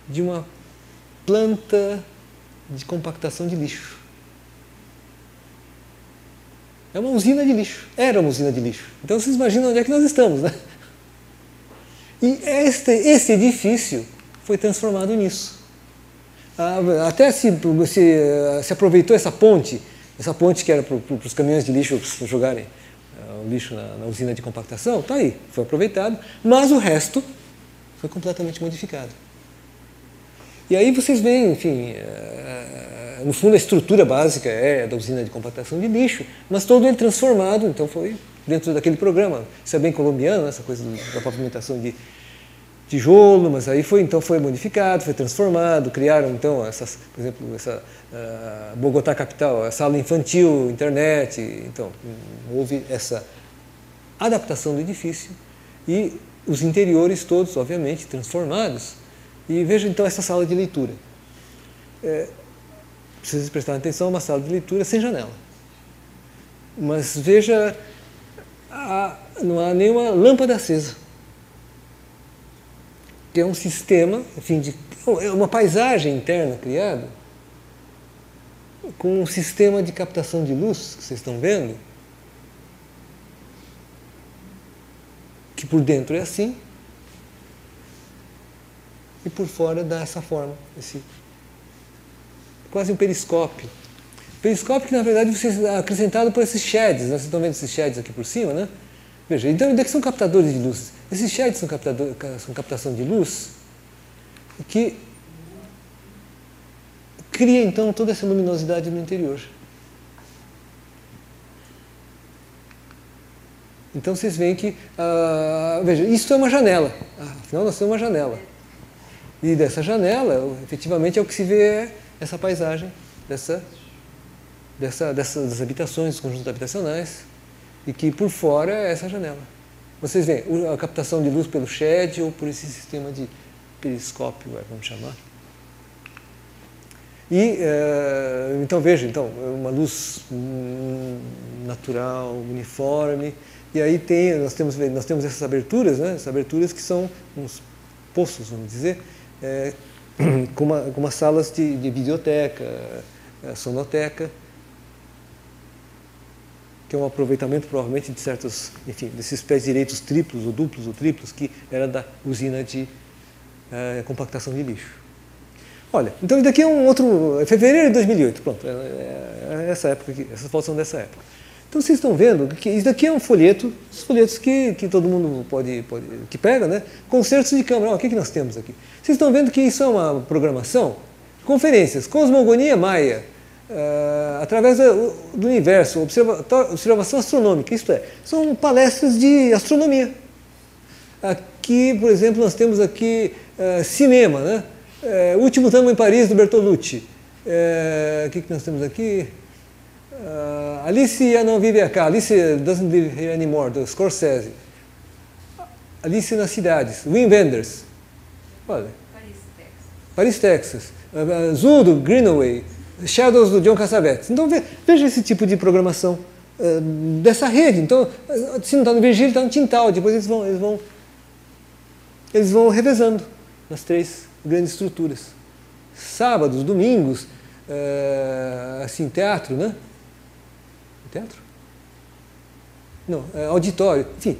de uma planta de compactação de lixo. É uma usina de lixo. Era uma usina de lixo. Então vocês imaginam onde é que nós estamos, né? E esse edifício foi transformado nisso. Até se aproveitou essa ponte que era para os caminhões de lixo jogarem o lixo na usina de compactação, está aí, foi aproveitado, mas o resto foi completamente modificado. E aí vocês veem, enfim, no fundo a estrutura básica é da usina de compactação de lixo, mas todo ele transformado, então foi dentro daquele programa. Isso é bem colombiano, essa coisa da pavimentação de tijolo, mas aí foi modificado, foi transformado, criaram então por exemplo, essa Bogotá capital, a sala infantil, internet, então houve essa adaptação do edifício e os interiores todos, obviamente, transformados. E veja então essa sala de leitura. Precisa prestar atenção, uma sala de leitura sem janela. Mas veja, não há nenhuma lâmpada acesa. Que é um sistema, enfim, é uma paisagem interna criada com um sistema de captação de luz, que vocês estão vendo, que por dentro é assim, e por fora dá essa forma, quase um periscópio. Periscópio que, na verdade, vocês acrescentado por esses sheds, vocês estão vendo esses sheds aqui por cima, né? Veja, então, onde é que são captadores de luz? Esses sheds são captação de luz que cria, então, toda essa luminosidade no interior. Então, vocês veem que, veja, isso é uma janela. Afinal, nós temos uma janela. E dessa janela, efetivamente, é o que se vê essa paisagem dessas habitações, dos conjuntos habitacionais, e que por fora é essa janela. Vocês veem a captação de luz pelo shed ou por esse sistema de periscópio, vamos chamar. E, então veja, uma luz natural, uniforme, e aí nós temos essas aberturas, né? Essas aberturas que são uns poços, vamos dizer, com umas salas de biblioteca, sonoteca, que é um aproveitamento provavelmente de certos, enfim, desses pés direitos triplos ou duplos ou triplos que era da usina de compactação de lixo. Olha, então isso daqui é fevereiro de 2008, pronto, essa época aqui, essas fotos são dessa época. Então vocês estão vendo que isso daqui é um folheto, os folhetos que todo mundo que pega, né? Concertos de câmara. O que nós temos aqui? Vocês estão vendo que isso é uma programação? Conferências, Cosmogonia Maia, através do universo, observação astronômica, isto é, são palestras de astronomia. Aqui, por exemplo, nós temos aqui cinema, né? Último Tango em Paris, do Bertolucci. O que nós temos aqui? Alice já não vive cá. Alice doesn't live here anymore, do Scorsese. Alice nas cidades. Wim Wenders. Olha. Paris, Texas. Zoo, do Greenaway. Shadows, do John Cassavetes. Então veja esse tipo de programação dessa rede. Então, se não está no Virgílio, está no Tintal. Depois eles vão eles vão revezando nas 3 grandes estruturas. Sábados, domingos, assim, teatro, né? Teatro? Não, auditório, enfim,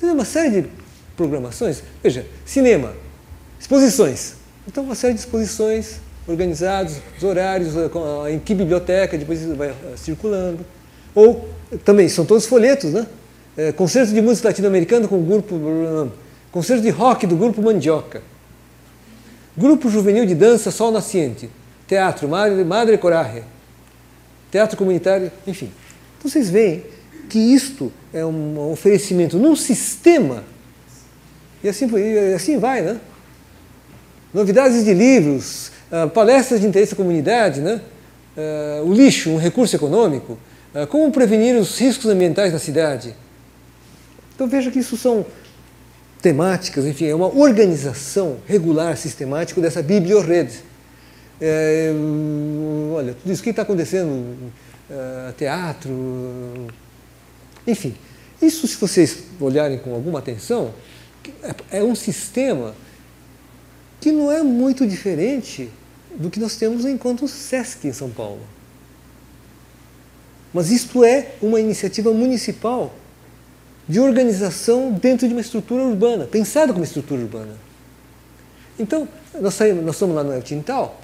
uma série de programações. Veja, cinema, exposições. Então, uma série de exposições organizados, os horários, em que biblioteca, depois vai circulando. Ou, também, são todos folhetos, né? Concerto de música latino-americana com o grupo... Concerto de rock do grupo Mandioca. Grupo juvenil de dança Sol Nasciente. Teatro Madre Coraje. Teatro comunitário, enfim. Então, vocês veem que isto é um oferecimento num sistema, e assim vai, né? Novidades de livros, palestras de interesse da comunidade, né? O lixo, um recurso econômico, como prevenir os riscos ambientais na cidade. Então veja que isso são temáticas, enfim, é uma organização regular, sistemática dessa bibliorrede. Olha, tudo isso que está acontecendo, teatro, enfim. Isso, se vocês olharem com alguma atenção, é um sistema que não é muito diferente do que nós temos enquanto SESC em São Paulo. Mas isto é uma iniciativa municipal de organização dentro de uma estrutura urbana, pensada como estrutura urbana. Então, nós estamos lá no El Tintal,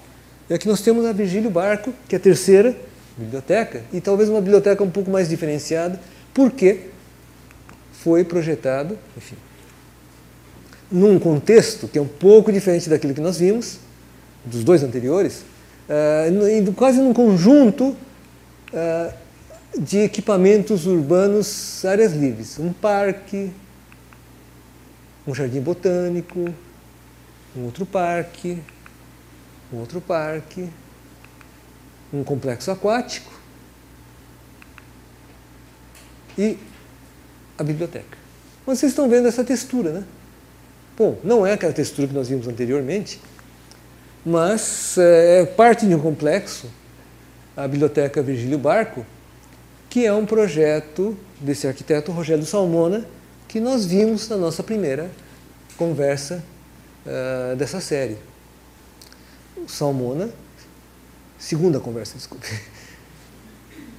e aqui nós temos a Virgílio Barco, que é a 3ª biblioteca, e talvez uma biblioteca um pouco mais diferenciada, porque foi projetado, enfim, num contexto que é um pouco diferente daquilo que nós vimos, dos 2 anteriores, quase num conjunto de equipamentos urbanos, áreas livres. Um parque, um jardim botânico, um outro parque, um complexo aquático e a biblioteca. Mas vocês estão vendo essa textura, né? Bom, não é aquela textura que nós vimos anteriormente, mas é parte de um complexo, a Biblioteca Virgílio Barco, que é um projeto desse arquiteto Rogério Salmona, que nós vimos na nossa primeira conversa dessa série. O Salmona, segunda conversa, desculpe.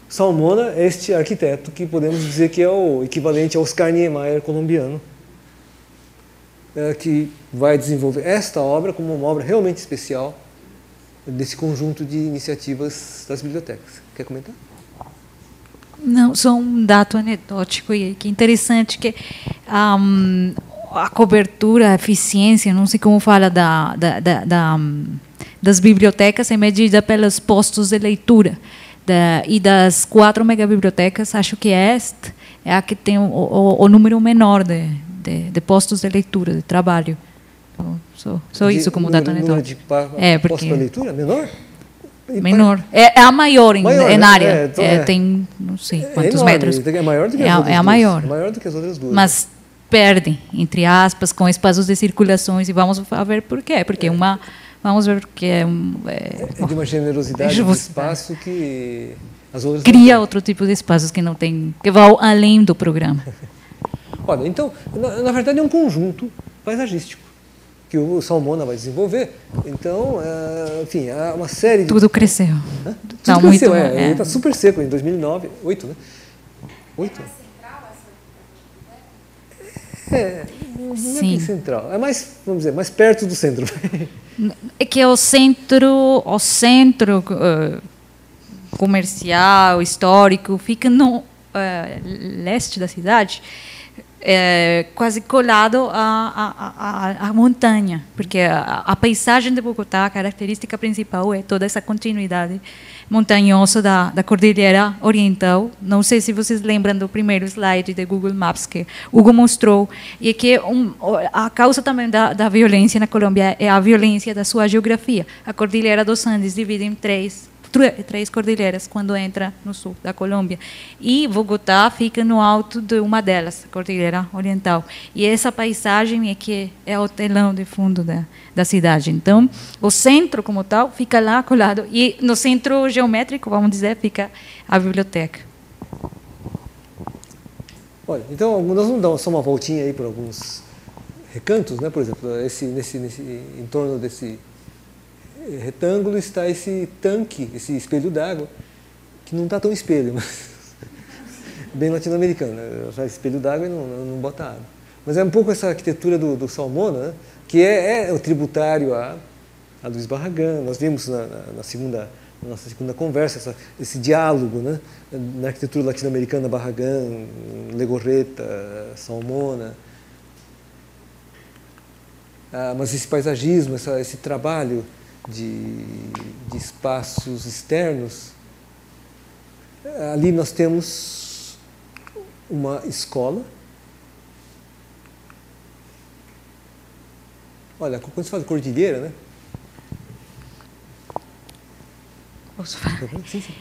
Salmona é este arquiteto que podemos dizer que é o equivalente ao Oscar Niemeyer colombiano, que vai desenvolver esta obra como uma obra realmente especial desse conjunto de iniciativas das bibliotecas. Quer comentar? Não, só um dado anedótico e que interessante que a cobertura, a eficiência, não sei como fala das bibliotecas é medida pelos postos de leitura. E das 4 megabibliotecas, acho que esta é a que tem o número menor de postos de leitura, de trabalho. Então, só isso como dado anedótico. Postos de leitura menor? Menor. É a maior em né? área. Tem não sei quantos metros. É maior do que as outras duas. É a maior. Maior do que as outras duas. Mas perdem, entre aspas, com espaços de circulações, e vamos ver por quê. Porque vamos ver que é de uma generosidade de espaço que as outras cria outro tipo de espaços que não tem, que vão além do programa. Olha, então, na verdade é um conjunto paisagístico que o Salmona vai desenvolver. Então, enfim, há uma série de... Tudo cresceu. Tudo cresceu, ele está super seco em 2009, 8, né? 8? Não é bem central. É mais, vamos dizer, mais perto do centro. É que o centro comercial, histórico, fica no leste da cidade, quase colado à montanha, porque a paisagem de Bogotá, a característica principal é toda essa continuidade montanhosa da Cordilheira Oriental. Não sei se vocês lembram do primeiro slide de Google Maps que Hugo mostrou, e que a causa também da violência na Colômbia é a violência da sua geografia. A Cordilheira dos Andes divide em três cordilheiras quando entra no sul da Colômbia, e Bogotá fica no alto de uma delas, a Cordilheira Oriental, e essa paisagem é que é o telão de fundo da cidade. Então, o centro como tal fica lá colado, e no centro geométrico, vamos dizer, fica a biblioteca. Olha, então nós vamos dar só uma voltinha aí por alguns recantos, né? Por exemplo, em torno desse retângulo está esse tanque, esse espelho d'água, que não está tão espelho, mas bem latino-americano, né? Faz espelho d'água e não bota água. Mas é um pouco essa arquitetura do Salmona, né? Que é o tributário a Luiz Barragán. Nós vimos na nossa segunda conversa esse diálogo, né? Na arquitetura latino-americana, Barragán, Legorreta, Salmona. Mas esse paisagismo, esse trabalho de espaços externos, ali nós temos uma escola. Olha, quando se fala de cordilheira, né? Posso falar? Sim, sim.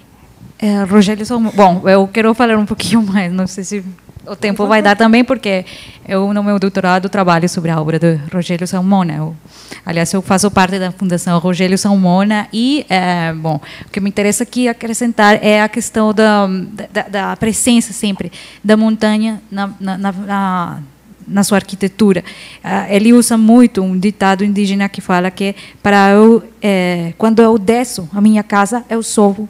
Rogério Salmona. Bom, eu quero falar um pouquinho mais, não sei se o tempo vai dar também, porque eu, no meu doutorado, trabalho sobre a obra de Rogério Salmona. Aliás, eu faço parte da Fundação Rogério Salmona e, bom, o que me interessa aqui acrescentar é a questão da presença sempre da montanha na sua arquitetura. Ele usa muito um ditado indígena que fala que quando eu desço a minha casa, eu subo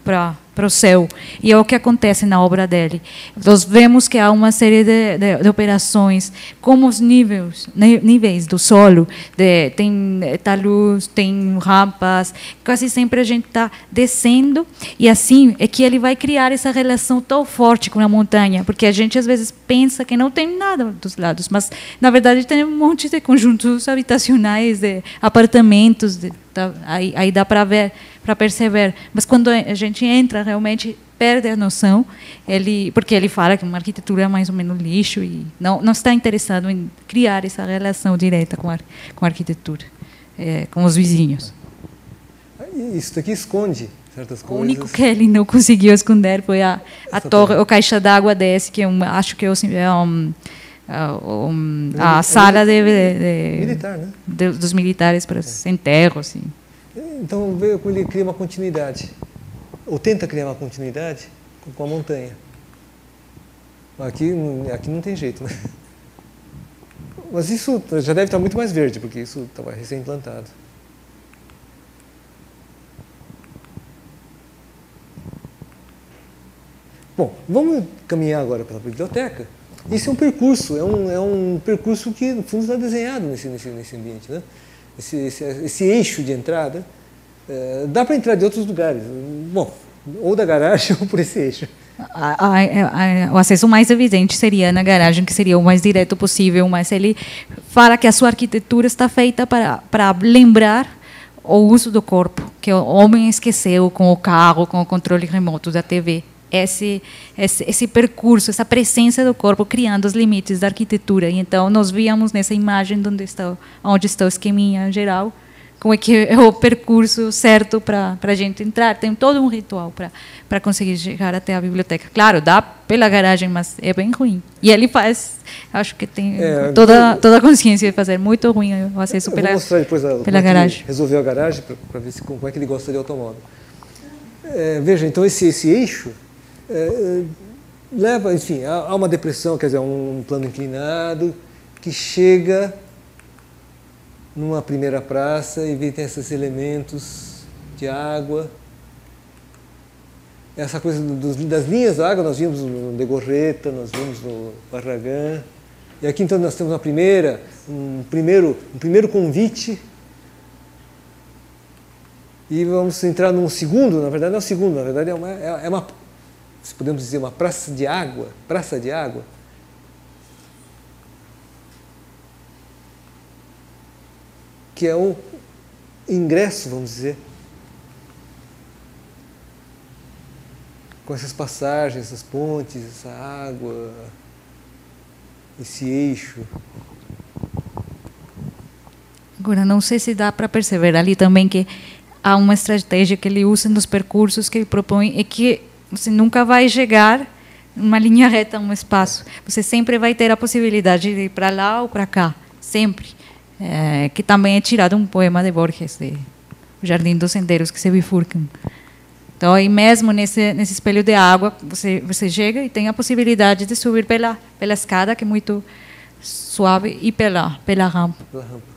para o céu. E é o que acontece na obra dele. Nós vemos que há uma série de operações, como os níveis do solo, tem talus, tem rampas, quase sempre a gente está descendo, e assim é que ele vai criar essa relação tão forte com a montanha, porque a gente às vezes pensa que não tem nada dos lados, mas na verdade tem um monte de conjuntos habitacionais, de apartamentos, aí dá para ver, para perceber. Mas quando a gente entra, realmente perde a noção, porque ele fala que uma arquitetura é mais ou menos lixo e não está interessado em criar essa relação direta com a arquitetura, com os vizinhos. Isso daqui esconde certas coisas. O único que ele não conseguiu esconder foi a torre, a caixa d'água desse, que acho que a sala militar, né? dos militares para os enterros. Assim. Então ele cria uma continuidade, ou tenta criar uma continuidade com a montanha. Aqui não tem jeito, né? Mas isso já deve estar muito mais verde, porque isso estava recém-implantado. Bom, vamos caminhar agora pela biblioteca. Isso é um percurso, é um percurso que, no fundo, está desenhado nesse ambiente, né? Esse eixo de entrada, dá para entrar de outros lugares, bom, ou da garagem ou por esse eixo. O acesso mais evidente seria na garagem, que seria o mais direto possível, mas ele fala que a sua arquitetura está feita para lembrar o uso do corpo, que o homem esqueceu com o carro, com o controle remoto da TV. Esse percurso, essa presença do corpo criando os limites da arquitetura. E então nós víamos nessa imagem onde está o esqueminha geral, como é que é o percurso certo para a gente entrar. Tem todo um ritual para conseguir chegar até a biblioteca. Claro, dá pela garagem, mas é bem ruim. E ele faz, acho que tem toda a consciência de fazer muito ruim o acesso pela garagem. Vou mostrar depois garagem. Resolveu a garagem para ver como é que ele gosta de automóvel. Veja, então esse eixo leva, enfim, a uma depressão, quer dizer, um plano inclinado que chega numa primeira praça e tem esses elementos de água. Essa coisa das linhas da água nós vimos no Legorreta, nós vimos no Barragán. E aqui então nós temos um primeiro convite. E vamos entrar num segundo, na verdade não é o segundo, na verdade é uma, se podemos dizer, uma praça de água, que é o ingresso, vamos dizer, com essas passagens, essas pontes, essa água, esse eixo. Agora, não sei se dá para perceber ali também que há uma estratégia que ele usa nos percursos que ele propõe, é que você nunca vai chegar numa linha reta, um espaço. Você sempre vai ter a possibilidade de ir para lá ou para cá, sempre. Que também é tirado um poema de Borges, de O Jardim dos Sendeiros que se bifurcam. Então, aí mesmo nesse espelho de água, você chega e tem a possibilidade de subir pela escada, que é muito suave e pela rampa. Pela rampa.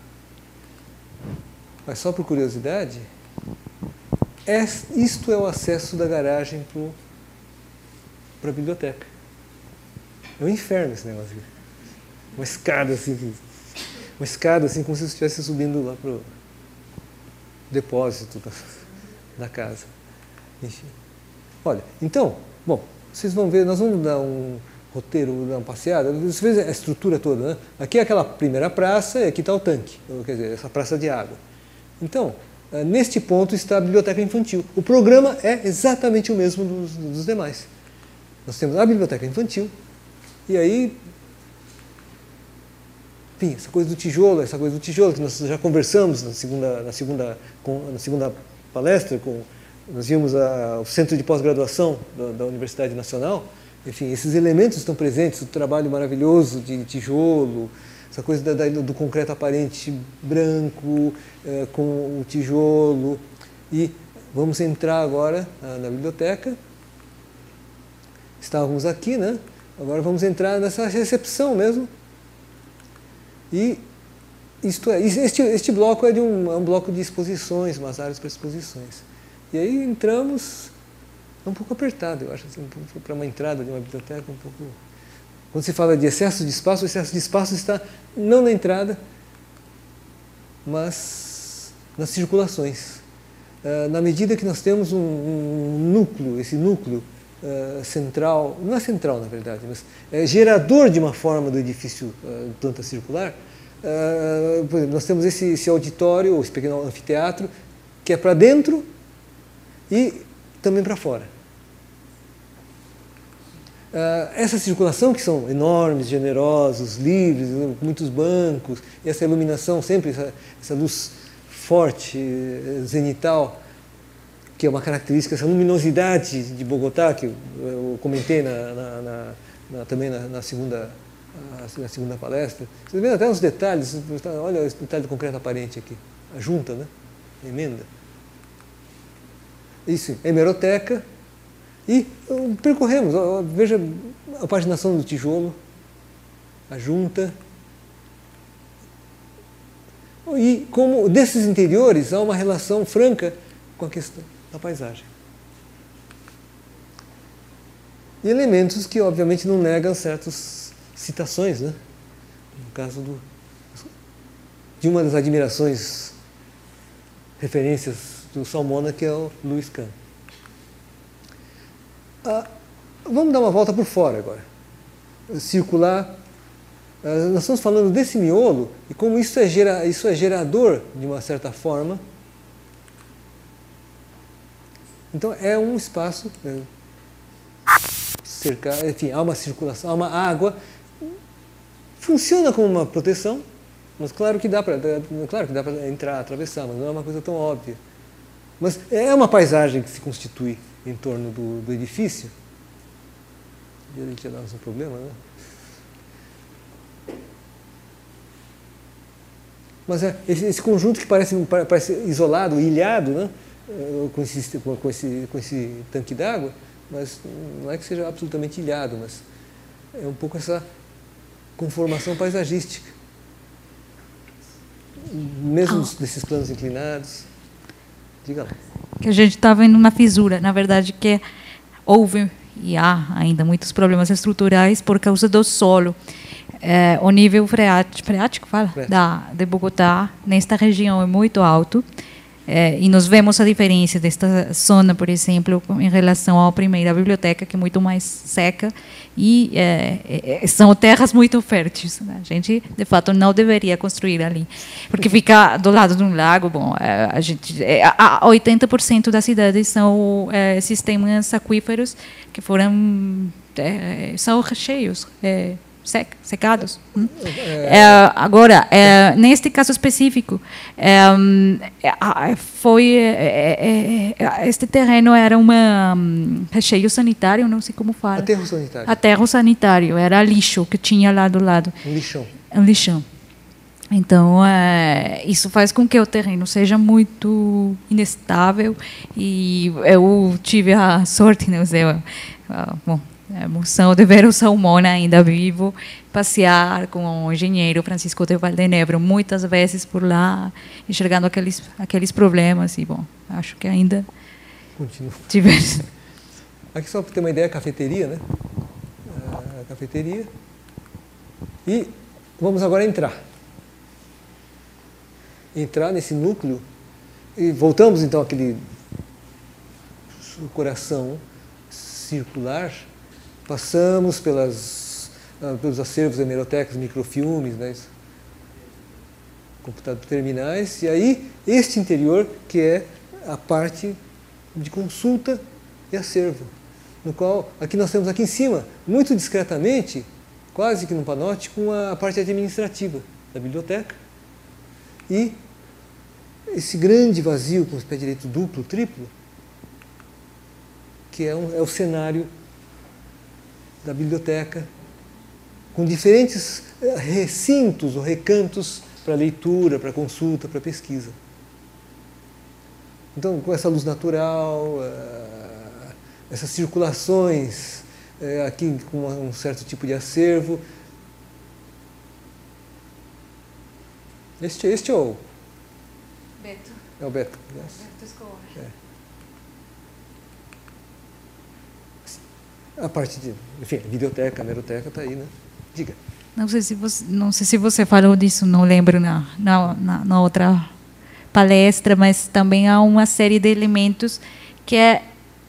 Mas só por curiosidade, isto é o acesso da garagem para a biblioteca. É um inferno esse negócio aqui. Uma escada assim, como se você estivesse subindo lá para o depósito da casa. Enfim. Olha, então, bom, vocês vão ver, nós vamos dar um roteiro, dar uma passeada. Você vê a estrutura toda, né? Aqui é aquela primeira praça e aqui está o tanque, quer dizer, essa praça de água. Então, neste ponto está a biblioteca infantil. O programa é exatamente o mesmo dos demais. Nós temos a biblioteca infantil, e aí, enfim, essa coisa do tijolo que nós já conversamos na segunda palestra, nós vimos o Centro de Pós-Graduação da Universidade Nacional. Enfim, esses elementos estão presentes, o trabalho maravilhoso de tijolo, essa coisa do concreto aparente branco, com o tijolo. E vamos entrar agora na biblioteca. Estávamos aqui, né? Agora vamos entrar nessa recepção mesmo. E este bloco é um bloco de exposições, umas áreas para exposições. E aí entramos, é um pouco apertado, eu acho, assim, para uma entrada de uma biblioteca, um pouco... Quando se fala de excesso de espaço, o excesso de espaço está não na entrada, mas nas circulações. Na medida que nós temos um núcleo, esse núcleo central, não é central na verdade, mas é gerador de uma forma do edifício planta circular. Por exemplo, nós temos esse auditório, esse pequeno anfiteatro, que é para dentro e também para fora. Essa circulação, que são enormes, generosos, livres, muitos bancos, e essa iluminação, sempre essa luz forte, zenital, que é uma característica, essa luminosidade de Bogotá, que eu comentei também na segunda palestra. Vocês veem até os detalhes, olha o detalhe do concreto aparente aqui, a junta, né? A emenda. Isso, a hemeroteca. E percorremos, veja a paginação do tijolo, a junta. E como desses interiores há uma relação franca com a questão da paisagem. E elementos que obviamente não negam certas citações, né? No caso de uma das admirações, referências do Salmona, que é o Louis Kahn. Vamos dar uma volta por fora agora. Circular. Nós estamos falando desse miolo e como isso é gerador de uma certa forma. Então é um espaço cercado, enfim, há uma circulação, há uma água. Funciona como uma proteção, mas claro que dá para entrar, atravessar, mas não é uma coisa tão óbvia. Mas é uma paisagem que se constitui em torno do edifício. E a gente ia dar um problema, né? Mas esse conjunto que parece isolado, ilhado, né? com esse tanque d'água, mas não é que seja absolutamente ilhado, mas é um pouco essa conformação paisagística. Mesmo desses planos inclinados. Diga lá. Que a gente está vendo uma fisura, na verdade, que houve e há ainda muitos problemas estruturais por causa do solo. O nível freático de Bogotá, nesta região, é muito alto. E nós vemos a diferença desta zona, por exemplo, em relação à primeira biblioteca, que é muito mais seca, e são terras muito férteis. Né? A gente, de fato, não deveria construir ali, porque fica do lado de um lago. Bom, 80% das cidades são sistemas aquíferos que são cheios. Secados. Agora, neste caso específico, este terreno era recheio sanitário, não sei como fala. Aterro sanitário. Aterro sanitário, era lixo que tinha lá do lado. Um lixão. Um lixão. Então, isso faz com que o terreno seja muito inestável, e eu tive a sorte, né, a emoção de ver o Salmão ainda vivo, passear com o engenheiro Francisco de Valdenebro muitas vezes por lá, enxergando aqueles problemas. E, bom, acho que ainda tivesse. Aqui só para ter uma ideia, a cafeteria, né? A cafeteria. E vamos agora entrar nesse núcleo e voltamos então àquele coração circular, passamos pelos acervos, hemerotecas, microfilmes, né, computadores terminais, e aí este interior que é a parte de consulta e acervo, no qual aqui nós temos aqui em cima, muito discretamente, quase que num panóptico, a parte administrativa da biblioteca e esse grande vazio com os pés direitos duplo, triplo, que é o cenário da biblioteca, com diferentes recintos ou recantos para leitura, para consulta, para pesquisa. Então, com essa luz natural, essas circulações, aqui com um certo tipo de acervo. Este é o Beto. É o Beto. Beto Escobar. A parte de, enfim, videoteca, hemeroteca está aí, né? Diga. Não sei se você falou disso, não lembro na outra palestra, mas também há uma série de elementos que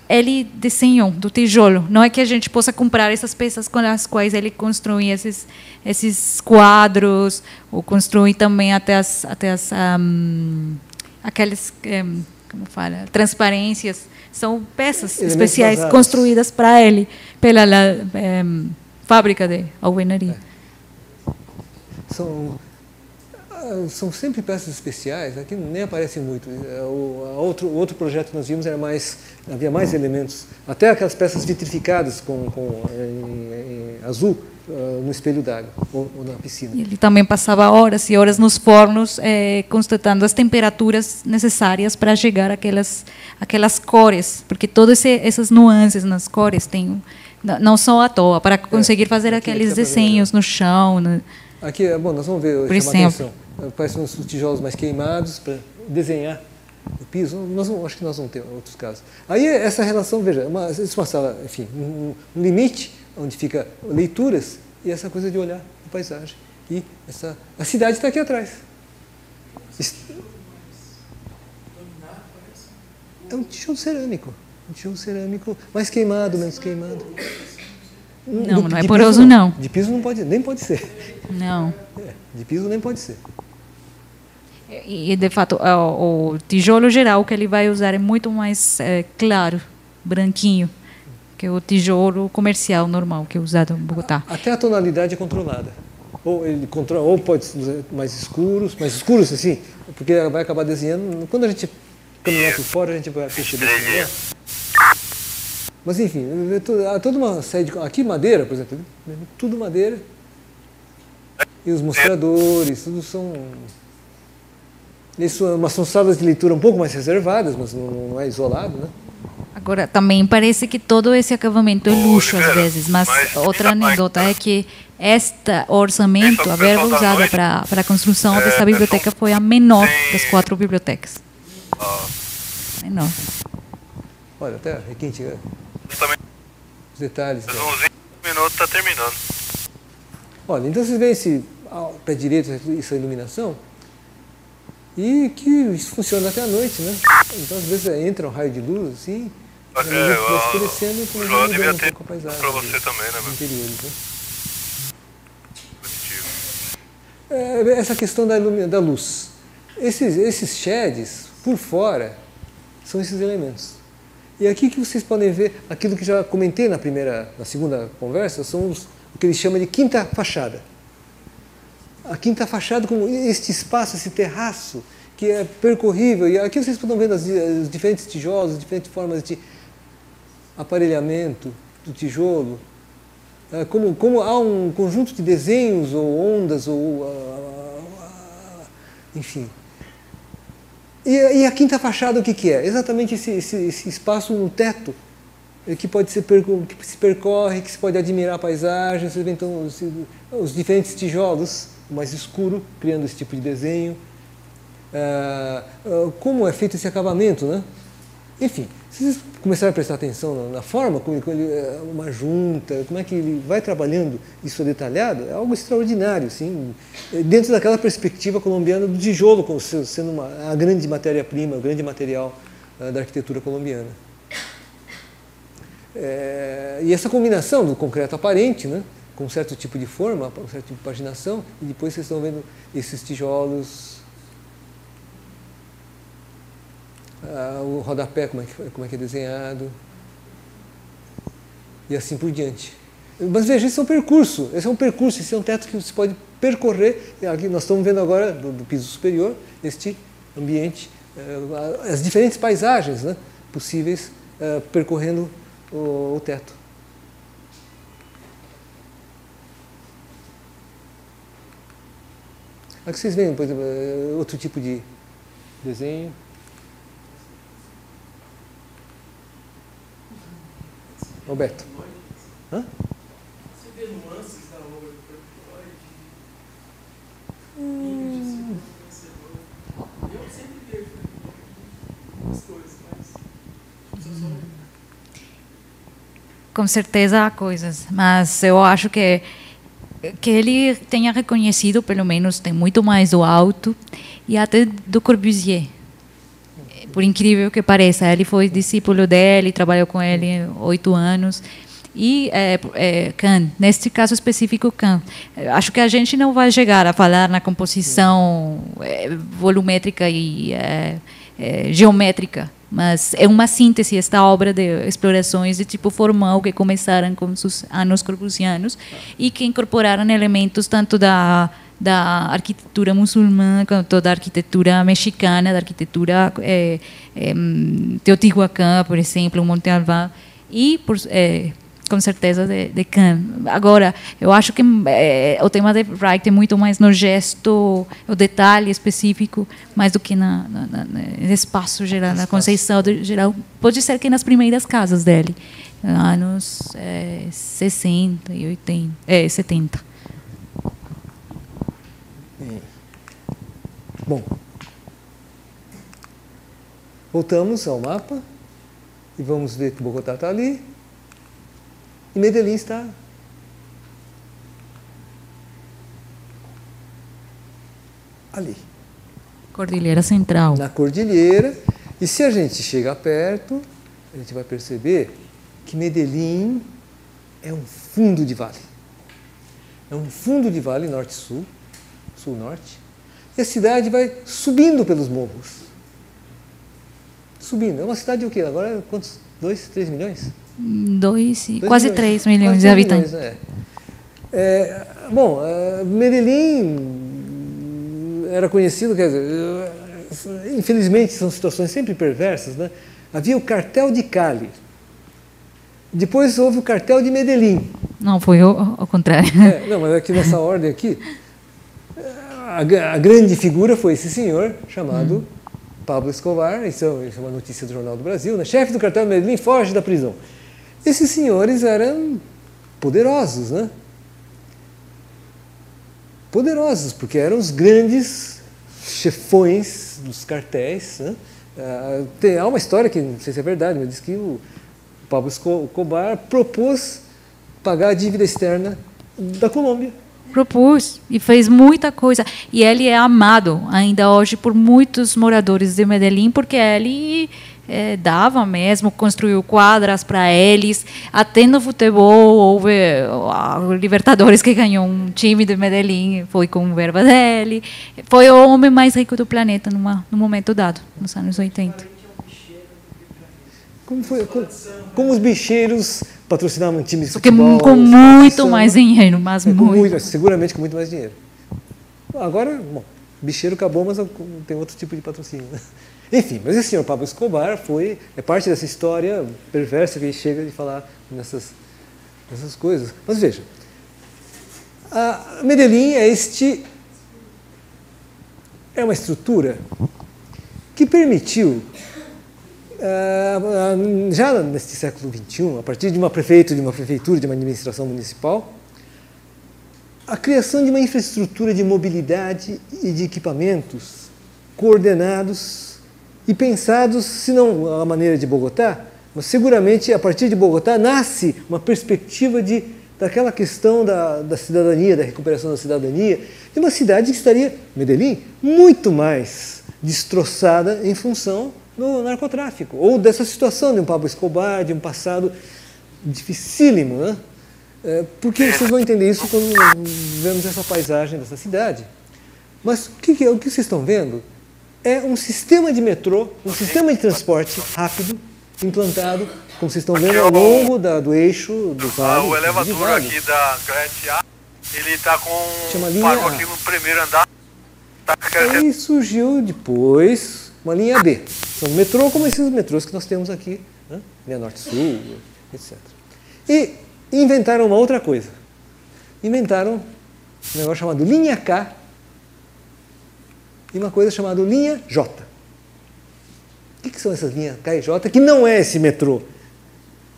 ele desenhou do tijolo. Não é que a gente possa comprar essas peças com as quais ele construi esses quadros, ou construi também aquelas como fala, transparências. São peças especiais construídas para ele pela fábrica de alvenaria. São sempre peças especiais, aqui nem aparecem muito. O outro projeto que nós vimos havia mais elementos, até aquelas peças vitrificadas em azul no espelho d'água ou na piscina. Ele também passava horas e horas nos fornos constatando as temperaturas necessárias para chegar àquelas cores, porque todas essas nuances nas cores não são à toa, para conseguir fazer aqueles desenhos no chão. Aqui, bom, nós vamos ver, por exemplo, atenção. Parecem uns tijolos mais queimados para desenhar o piso. Acho que nós vamos ter outros casos. Aí essa relação, veja, uma sala, enfim, um limite onde fica leituras e essa coisa de olhar a paisagem. E a cidade está aqui atrás. É um tijolo cerâmico, mais queimado, menos queimado. Não é poroso, não. De piso nem pode ser. Não. De piso nem pode ser. E, de fato, o tijolo geral que ele vai usar é muito mais claro, branquinho, que o tijolo comercial normal que é usado em Bogotá. Até a tonalidade é controlada. Ou pode ser mais escuros assim, porque vai acabar desenhando. Quando a gente caminhar por fora, a gente vai perceber isso melhor. Mas, enfim, há toda uma série de... Aqui, madeira, por exemplo, tudo madeira. E os mostradores, tudo são... São salas de leitura um pouco mais reservadas, mas não é isolado, né? Agora, também parece que todo esse acabamento é luxo às vezes, mas outra anedota é que este orçamento, a verba usada para a construção dessa biblioteca foi a menor das 4 bibliotecas. Menor. Olha, até requinte, os detalhes. Uns 20 minutos está terminando. Olha, então vocês veem esse pé direito, essa iluminação, e que isso funciona até a noite, né? Então, às vezes, entra um raio de luz, assim, vai escurecendo e vai mudando um pouco a paisagem. Para você também, né, meu? Interiores, né? Essa questão da luz. Esses sheds, por fora, são esses elementos. E aqui que vocês podem ver, aquilo que já comentei na segunda conversa, são o que eles chamam de quinta fachada. A quinta fachada como este espaço, esse terraço, que é percorrível. E aqui vocês estão vendo os diferentes tijolos, as diferentes formas de aparelhamento do tijolo. Como há um conjunto de desenhos ou ondas, enfim. E a quinta fachada o que é? Exatamente esse espaço no teto, que pode ser que se percorre, que se pode admirar a paisagem, vocês veem então os diferentes tijolos, o mais escuro, criando esse tipo de desenho. Como é feito esse acabamento, né? Enfim, se vocês começarem a prestar atenção na forma como ele, uma junta, como é que ele vai trabalhando isso detalhado, é algo extraordinário, assim, dentro daquela perspectiva colombiana do tijolo como sendo a grande matéria-prima, o grande material da arquitetura colombiana. E essa combinação do concreto aparente, né, com um certo tipo de forma, um certo tipo de paginação, e depois vocês estão vendo esses tijolos, o rodapé, como é que é desenhado, e assim por diante. Mas veja, esse é um percurso, esse é um teto que você pode percorrer. Aqui nós estamos vendo agora, do piso superior, este ambiente, as diferentes paisagens, né, possíveis percorrendo o teto. Aqui vocês veem, por exemplo, outro tipo de desenho. Roberto. Hã? Você vê nuances da obra do Freud, eu sempre vejo as coisas, mas com certeza há coisas, mas eu acho que ele tenha reconhecido, pelo menos, tem muito mais do Alto e até do Corbusier. Por incrível que pareça, ele foi discípulo dele, trabalhou com ele 8 anos. E Kahn, neste caso específico, Kahn. Acho que a gente não vai chegar a falar na composição volumétrica e geométrica, mas é uma síntese esta obra de explorações de tipo formal que começaram com os anos corbusianos e que incorporaram elementos tanto da arquitetura muçulmana, quanto da arquitetura mexicana, da arquitetura Teotihuacan, por exemplo, Monte Alban, e com certeza de Kahn. Agora, eu acho que o tema de Wright é muito mais no gesto, o detalhe específico, mais do que no espaço geral, na conceituação geral. Pode ser que nas primeiras casas dele, anos 60 e 80, 70. Bom, voltamos ao mapa e vamos ver que Bogotá está ali e Medellín está ali. Cordilheira Central. Na cordilheira. E se a gente chegar perto, a gente vai perceber que Medellín é um fundo de vale. É um fundo de vale norte-sul, sul-norte. E a cidade vai subindo pelos morros. Subindo. É uma cidade de o quê? Agora, quantos? 2, 3 milhões? Quase 3 milhões de habitantes. Bom, Medellín era conhecido, quer dizer, infelizmente são situações sempre perversas, né? Havia o cartel de Cali. Depois houve o cartel de Medellín. Não, foi ao contrário. Não, mas aqui nessa ordem aqui, a grande figura foi esse senhor chamado Pablo Escobar. Isso é uma notícia do Jornal do Brasil, né? Chefe do cartel de Medellín foge da prisão. Esses senhores eram poderosos, né? Poderosos, porque eram os grandes chefões dos cartéis, né? Há uma história que não sei se é verdade, mas diz que o Pablo Escobar propôs pagar a dívida externa da Colômbia. Propôs e fez muita coisa. E ele é amado ainda hoje por muitos moradores de Medellín, porque ele dava mesmo, construiu quadras para eles. Até no futebol, houve o Libertadores que ganhou um time de Medellín, foi com verba dele. Foi o homem mais rico do planeta num momento dado, nos anos 80. Como os bicheiros patrocinavam times de futebol. Com muito mais dinheiro, mas muito. Seguramente com muito mais dinheiro. Agora, bom, bicheiro acabou, mas tem outro tipo de patrocínio. Enfim, mas esse senhor Pablo Escobar é parte dessa história perversa que ele chega de falar nessas coisas. Mas veja, a Medellín é uma estrutura que permitiu já neste século XXI, a partir de uma prefeitura, de uma administração municipal, a criação de uma infraestrutura de mobilidade e de equipamentos coordenados e pensados, se não à maneira de Bogotá, mas seguramente a partir de Bogotá nasce uma perspectiva daquela questão da cidadania, da recuperação da cidadania, de uma cidade que estaria, Medellín, muito mais destroçada em função do narcotráfico, ou dessa situação de um Pablo Escobar, de um passado dificílimo, né? Porque vocês vão entender isso quando vemos essa paisagem dessa cidade. Mas o que vocês estão vendo é um sistema de metrô, um sistema de transporte rápido, implantado, como vocês estão vendo, ao longo do eixo do vale. O elevador aqui da Grande A, ele está com... parou aqui no primeiro andar. Aí surgiu depois uma linha B. São metrô como esses metrôs que nós temos aqui, né? Linha Norte-Sul, etc. E inventaram uma outra coisa. Inventaram um negócio chamado linha K e uma coisa chamada linha J. O que são essas linhas K e J? Que não é esse metrô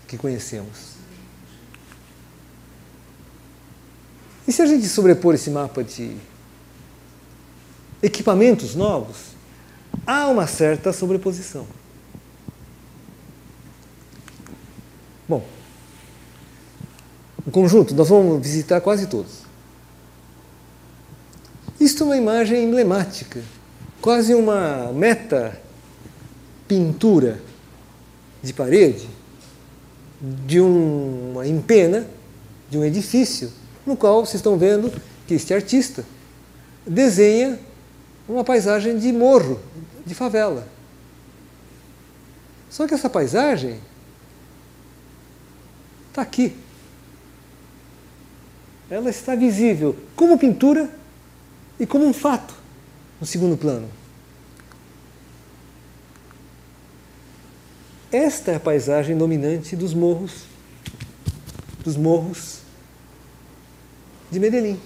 que conhecemos. E se a gente sobrepor esse mapa de equipamentos novos, há uma certa sobreposição. Bom, o conjunto, nós vamos visitar quase todos. Isto é uma imagem emblemática, quase uma meta-pintura de parede de uma empena de um edifício, no qual vocês estão vendo que este artista desenha uma paisagem de morro, de favela. Só que essa paisagem está aqui. Ela está visível como pintura e como um fato no segundo plano. Esta é a paisagem dominante dos morros de Medellín.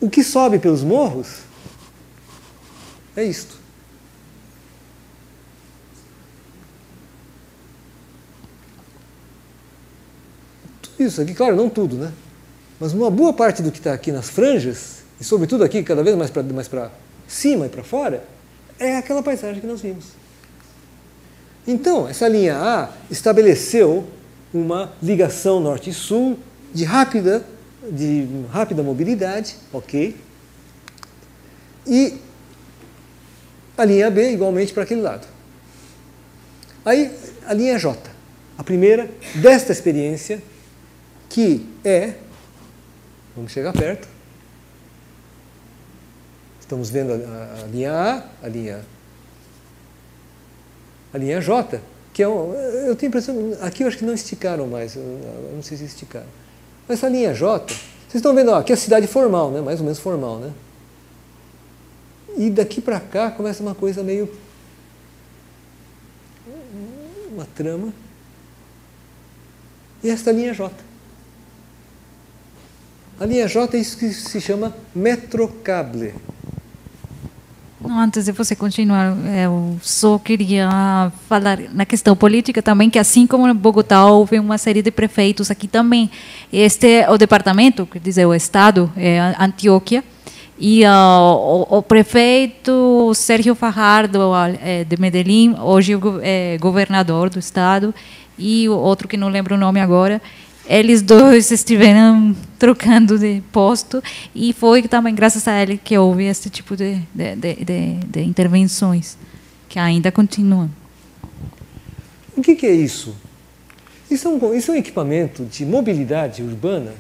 O que sobe pelos morros é isto. Tudo isso aqui, claro, não tudo, né? Mas uma boa parte do que está aqui nas franjas, e sobretudo aqui, cada vez mais para cima e para fora, é aquela paisagem que nós vimos. Então, essa linha A estabeleceu uma ligação norte e sul de rápida mobilidade, ok? E a linha B igualmente para aquele lado. Aí a linha J, a primeira desta experiência, que é, vamos chegar perto, estamos vendo a linha A, a linha J, que é eu tenho a impressão, aqui eu acho que não esticaram mais, eu não sei se esticaram. Mas essa linha J, vocês estão vendo, aqui é a cidade formal, né? Mais ou menos formal, né? E daqui para cá começa uma coisa meio... uma trama. E esta linha J. A linha J é isso que se chama metrocable. Antes de você continuar, eu só queria falar na questão política também, que assim como em Bogotá houve uma série de prefeitos, aqui também. O departamento, quer dizer, o estado, é Antioquia, e o prefeito Sérgio Fajardo, de Medellín, hoje é governador do estado, e o outro que não lembro o nome agora, eles dois estiveram trocando de posto e foi também graças a ele que houve esse tipo de intervenções que ainda continuam. O que é isso? Isso é um equipamento de mobilidade urbana,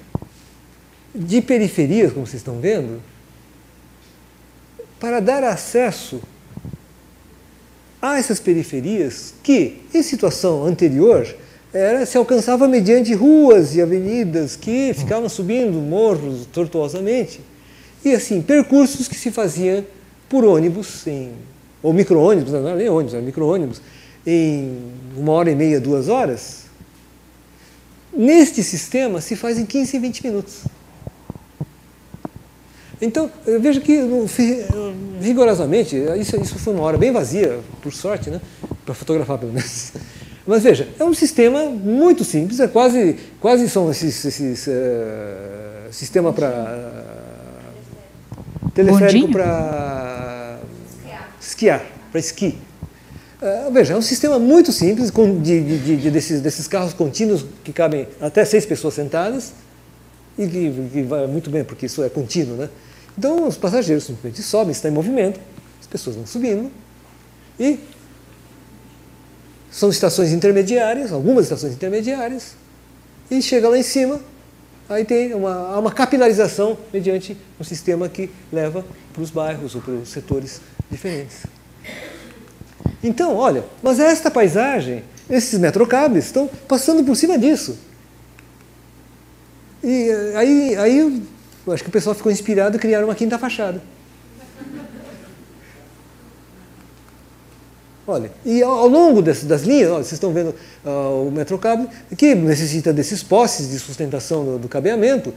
de periferias, como vocês estão vendo, para dar acesso a essas periferias que, em situação anterior, se alcançava mediante ruas e avenidas que ficavam subindo morros tortuosamente. E assim, percursos que se faziam por ônibus, ou micro-ônibus, não era nem ônibus, era micro-ônibus, em 1h30, 2 horas. Neste sistema se faz em 15 e 20 minutos. Então, eu vejo que, rigorosamente, isso foi uma hora bem vazia, por sorte, né? Para fotografar pelo menos. Mas veja, é um sistema muito simples, é quase são esses sistema para teleférico para esquiar, para esqui. Veja, é um sistema muito simples desses carros contínuos que cabem até 6 pessoas sentadas e que vai muito bem porque isso é contínuo, né? Então os passageiros simplesmente sobem, estão em movimento, as pessoas vão subindo e são estações intermediárias, algumas estações intermediárias, e chega lá em cima, aí tem há uma capilarização mediante um sistema que leva para os bairros ou para os setores diferentes. Então, olha, mas esta paisagem, esses metrocables estão passando por cima disso. E aí eu acho que o pessoal ficou inspirado e criaram uma quinta fachada. Olha, e ao longo das linhas, olha, vocês estão vendo o metrocable, que necessita desses postes de sustentação do cabeamento.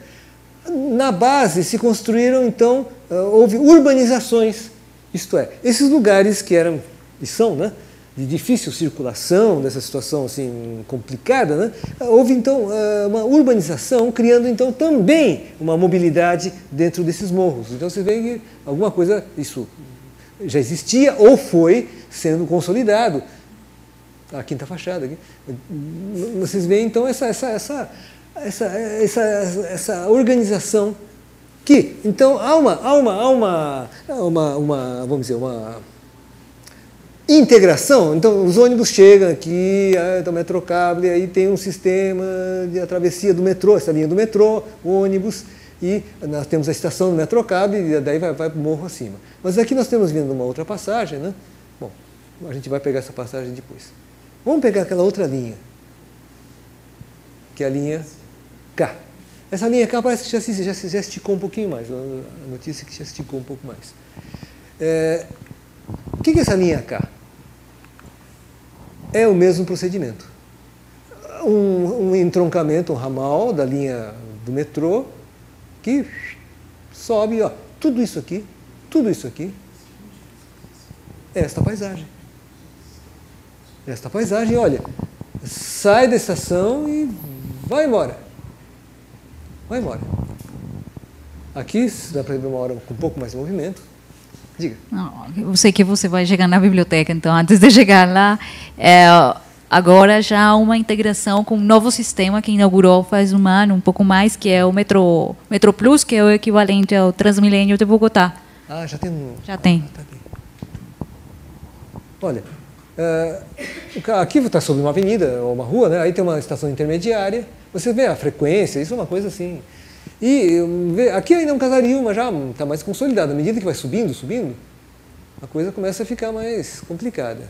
Na base se construíram, então, houve urbanizações, isto é, esses lugares que eram, e são, né, de difícil circulação, dessa situação assim complicada, né, houve então uma urbanização, criando então também uma mobilidade dentro desses morros. Então você vê que alguma coisa, isso já existia ou foi sendo consolidado. A quinta fachada aqui. Vocês veem então essa organização que então há uma vamos dizer, uma integração. Então os ônibus chegam aqui, o metrocable, aí tem um sistema de travessia do metrô, essa linha do metrô, ônibus. E nós temos a estação do metrocable e daí vai para o morro acima. Mas aqui nós temos vindo uma outra passagem, né? Bom, a gente vai pegar essa passagem depois. Vamos pegar aquela outra linha, que é a linha K. Essa linha K parece que já esticou um pouquinho mais, a notícia é que já esticou um pouco mais. O que é essa linha K? É o mesmo procedimento. Um entroncamento, um ramal da linha do metrô, que sobe, ó, tudo isso aqui, é esta paisagem. Esta paisagem, olha, sai da estação e vai embora. Vai embora. Aqui, dá para ver uma hora com um pouco mais de movimento. Diga. Eu sei que você vai chegar na biblioteca, então antes de chegar lá, agora já há uma integração com um novo sistema que inaugurou faz um ano, um pouco mais, que é o Metro Plus, que é o equivalente ao Transmilênio de Bogotá. Ah, já tem Já tem. Tá bem. Olha, aqui está sobre uma avenida ou uma rua, né? Aí tem uma estação intermediária, você vê a frequência, isso é uma coisa assim. E aqui ainda é um casario, mas já está mais consolidado. À medida que vai subindo, a coisa começa a ficar mais complicada.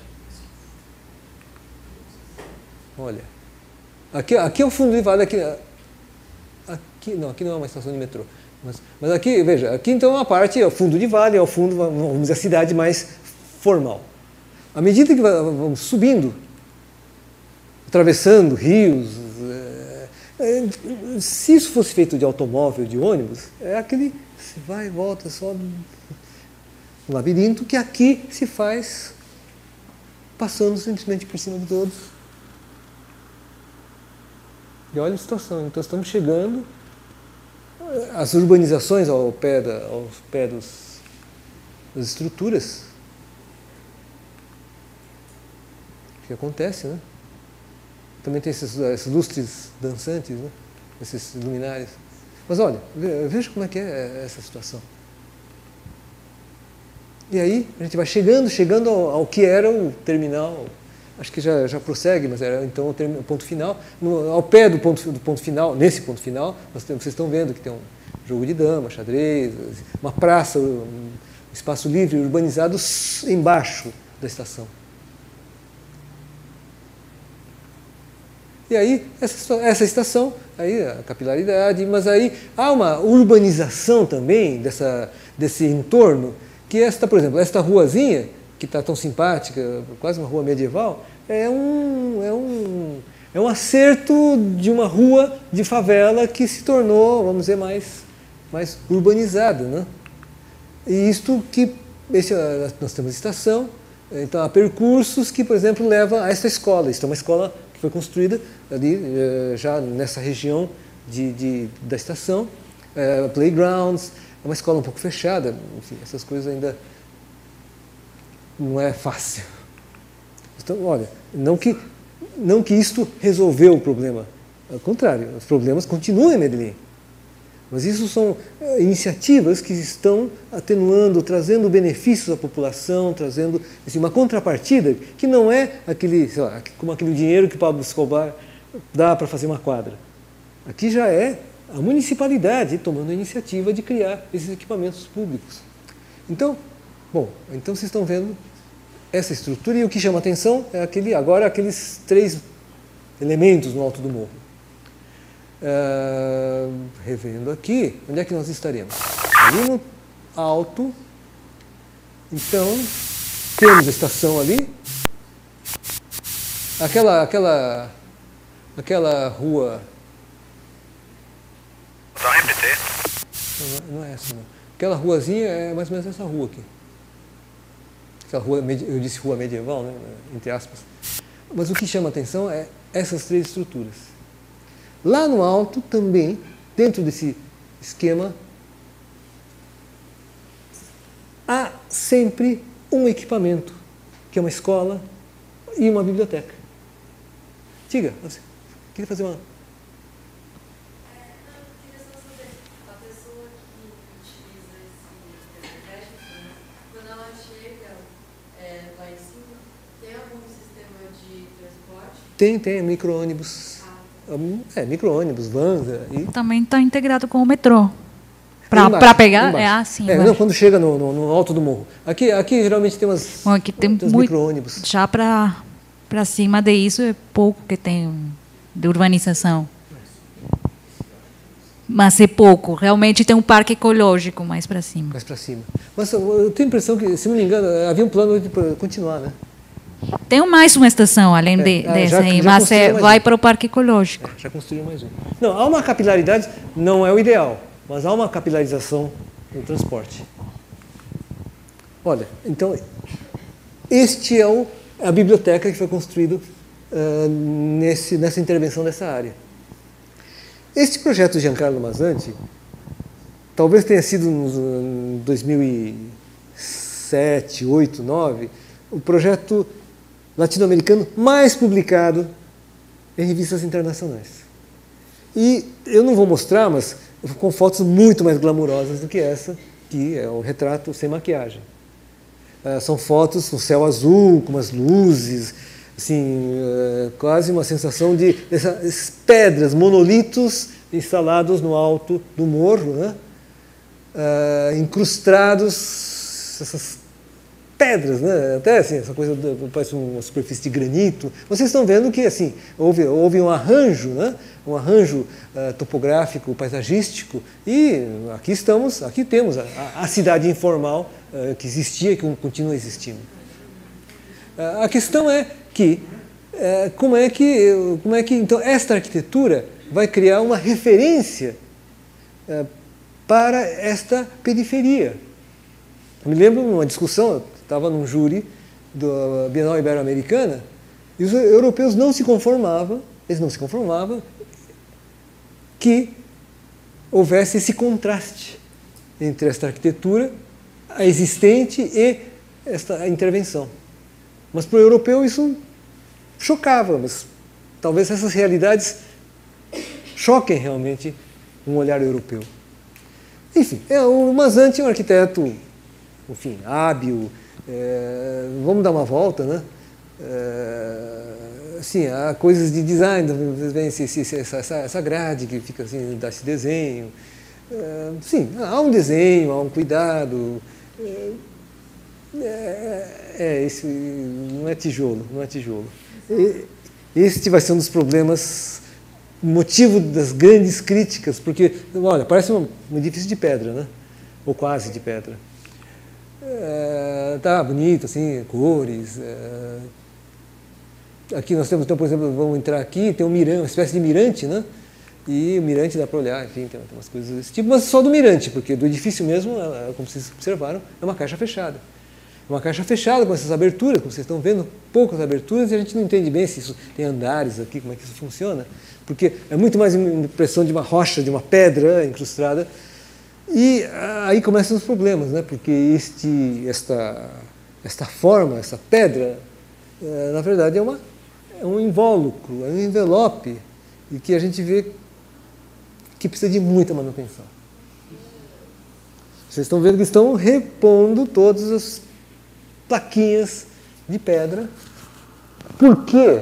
Olha, aqui é o fundo de vale, aqui não é uma estação de metrô, mas aqui, veja, aqui então é uma parte, é o fundo de vale, é o fundo, vamos dizer, a cidade mais formal. À medida que vamos subindo, atravessando rios, se isso fosse feito de automóvel, de ônibus, é aquele, se vai e volta, sobe um labirinto que aqui se faz passando simplesmente por cima de todos. E olha a situação, então estamos chegando, as urbanizações ao pé das estruturas, o que acontece, né? Também tem esses lustres dançantes, né? Esses luminares. Mas olha, veja como é que é essa situação. E aí a gente vai chegando ao que era o terminal. Acho que já prossegue, mas era então o ponto final. Ao pé do ponto final, nesse ponto final, vocês estão vendo que tem um jogo de dama, xadrez, uma praça, um espaço livre, urbanizado embaixo da estação. E aí, essa estação, aí a capilaridade, mas aí há uma urbanização também desse entorno, que por exemplo, esta ruazinha, que está tão simpática, quase uma rua medieval, é um acerto de uma rua de favela que se tornou, vamos dizer, mais urbanizada, né? E isto que nós temos estação, então há percursos que, por exemplo, levam a essa escola. Isso é uma escola que foi construída ali, já nessa região da estação, playgrounds, é uma escola um pouco fechada, enfim, essas coisas ainda não é fácil. Então, olha, não que isto resolveu o problema, ao contrário, os problemas continuam em Medellín. Mas isso são iniciativas que estão atenuando, trazendo benefícios à população, trazendo assim, uma contrapartida que não é aquele, sei lá, como aquele dinheiro que Pablo Escobar dá para fazer uma quadra. Aqui já é a municipalidade tomando a iniciativa de criar esses equipamentos públicos. Então, bom, então vocês estão vendo essa estrutura, e o que chama atenção é agora aqueles 3 elementos no alto do morro. Revendo aqui, onde é que nós estaremos? Ali no alto, então, temos a estação ali, aquela rua... Só repetir. Não é essa, não. Aquela ruazinha é mais ou menos essa rua aqui. Aquela rua, eu disse rua medieval, né, entre aspas. Mas o que chama atenção é essas 3 estruturas. Lá no alto também, dentro desse esquema, há sempre um equipamento, que é uma escola e uma biblioteca. Diga, você queria fazer uma... Tem micro-ônibus. Micro-ônibus, vans. Também está integrado com o metrô. Embaixo, Para pegar? embaixo. É assim. Não, quando chega no alto do morro. Aqui geralmente tem umas Aqui tem muito micro-ônibus. Já para cima disso é pouco que tem de urbanização. Mas é pouco. Realmente tem um parque ecológico mais para cima. Mais para cima. Mas eu tenho a impressão que, se não me engano, havia um plano de continuar, né? Tem mais uma estação, além dessa aí, mas vai para o Parque Ecológico. Já construíram mais um. Não, há uma capilaridade, não é o ideal, mas há uma capilarização no transporte. Olha, então, este é a biblioteca que foi construída nessa intervenção dessa área. Este projeto de Giancarlo Mazzanti, talvez tenha sido em 2007, 2008, 2009, o projeto latino-americano mais publicado em revistas internacionais. E eu não vou mostrar, mas com fotos muito mais glamourosas do que essa, que é o retrato sem maquiagem. São fotos com céu azul, com umas luzes, assim, quase uma sensação de essas pedras, monolitos instalados no alto do morro, né? Incrustados, essas pedras, né? Até assim, essa coisa parece uma superfície de granito. Vocês estão vendo que assim houve um arranjo, né? Um arranjo topográfico, paisagístico, e aqui temos a cidade informal que existia e que continua existindo. A questão é que como é que então esta arquitetura vai criar uma referência para esta periferia. Eu me lembro de uma discussão, estava num júri da Bienal Ibero-Americana, e os europeus não se conformavam que houvesse esse contraste entre esta arquitetura, a existente, e esta intervenção. Mas para o europeu isso chocava, mas talvez essas realidades choquem realmente um olhar europeu. Enfim, o Mazzanti é um arquiteto, enfim, hábil. Vamos dar uma volta, né? Assim, há coisas de design, vem essa grade que fica assim, dá esse desenho. Sim, há um desenho, há um cuidado. Esse não é tijolo, não é tijolo. Este vai ser um dos problemas, motivo das grandes críticas, porque, olha, parece um edifício de pedra, né? Ou quase de pedra. Tá bonito, assim, cores. Aqui nós temos, então, por exemplo, vamos entrar aqui, tem um mirante, uma espécie de mirante, né? E o mirante dá para olhar, enfim, tem umas coisas desse tipo, mas só do mirante, porque do edifício mesmo, como vocês observaram, é uma caixa fechada. É uma caixa fechada com essas aberturas, como vocês estão vendo, poucas aberturas, e a gente não entende bem se isso tem andares aqui, como é que isso funciona, porque é muito mais impressão de uma rocha, de uma pedra incrustada. E aí começam os problemas, né? Porque esta forma, essa pedra, na verdade é um invólucro, é um envelope, e que a gente vê que precisa de muita manutenção. Vocês estão vendo que estão repondo todas as plaquinhas de pedra. Por quê?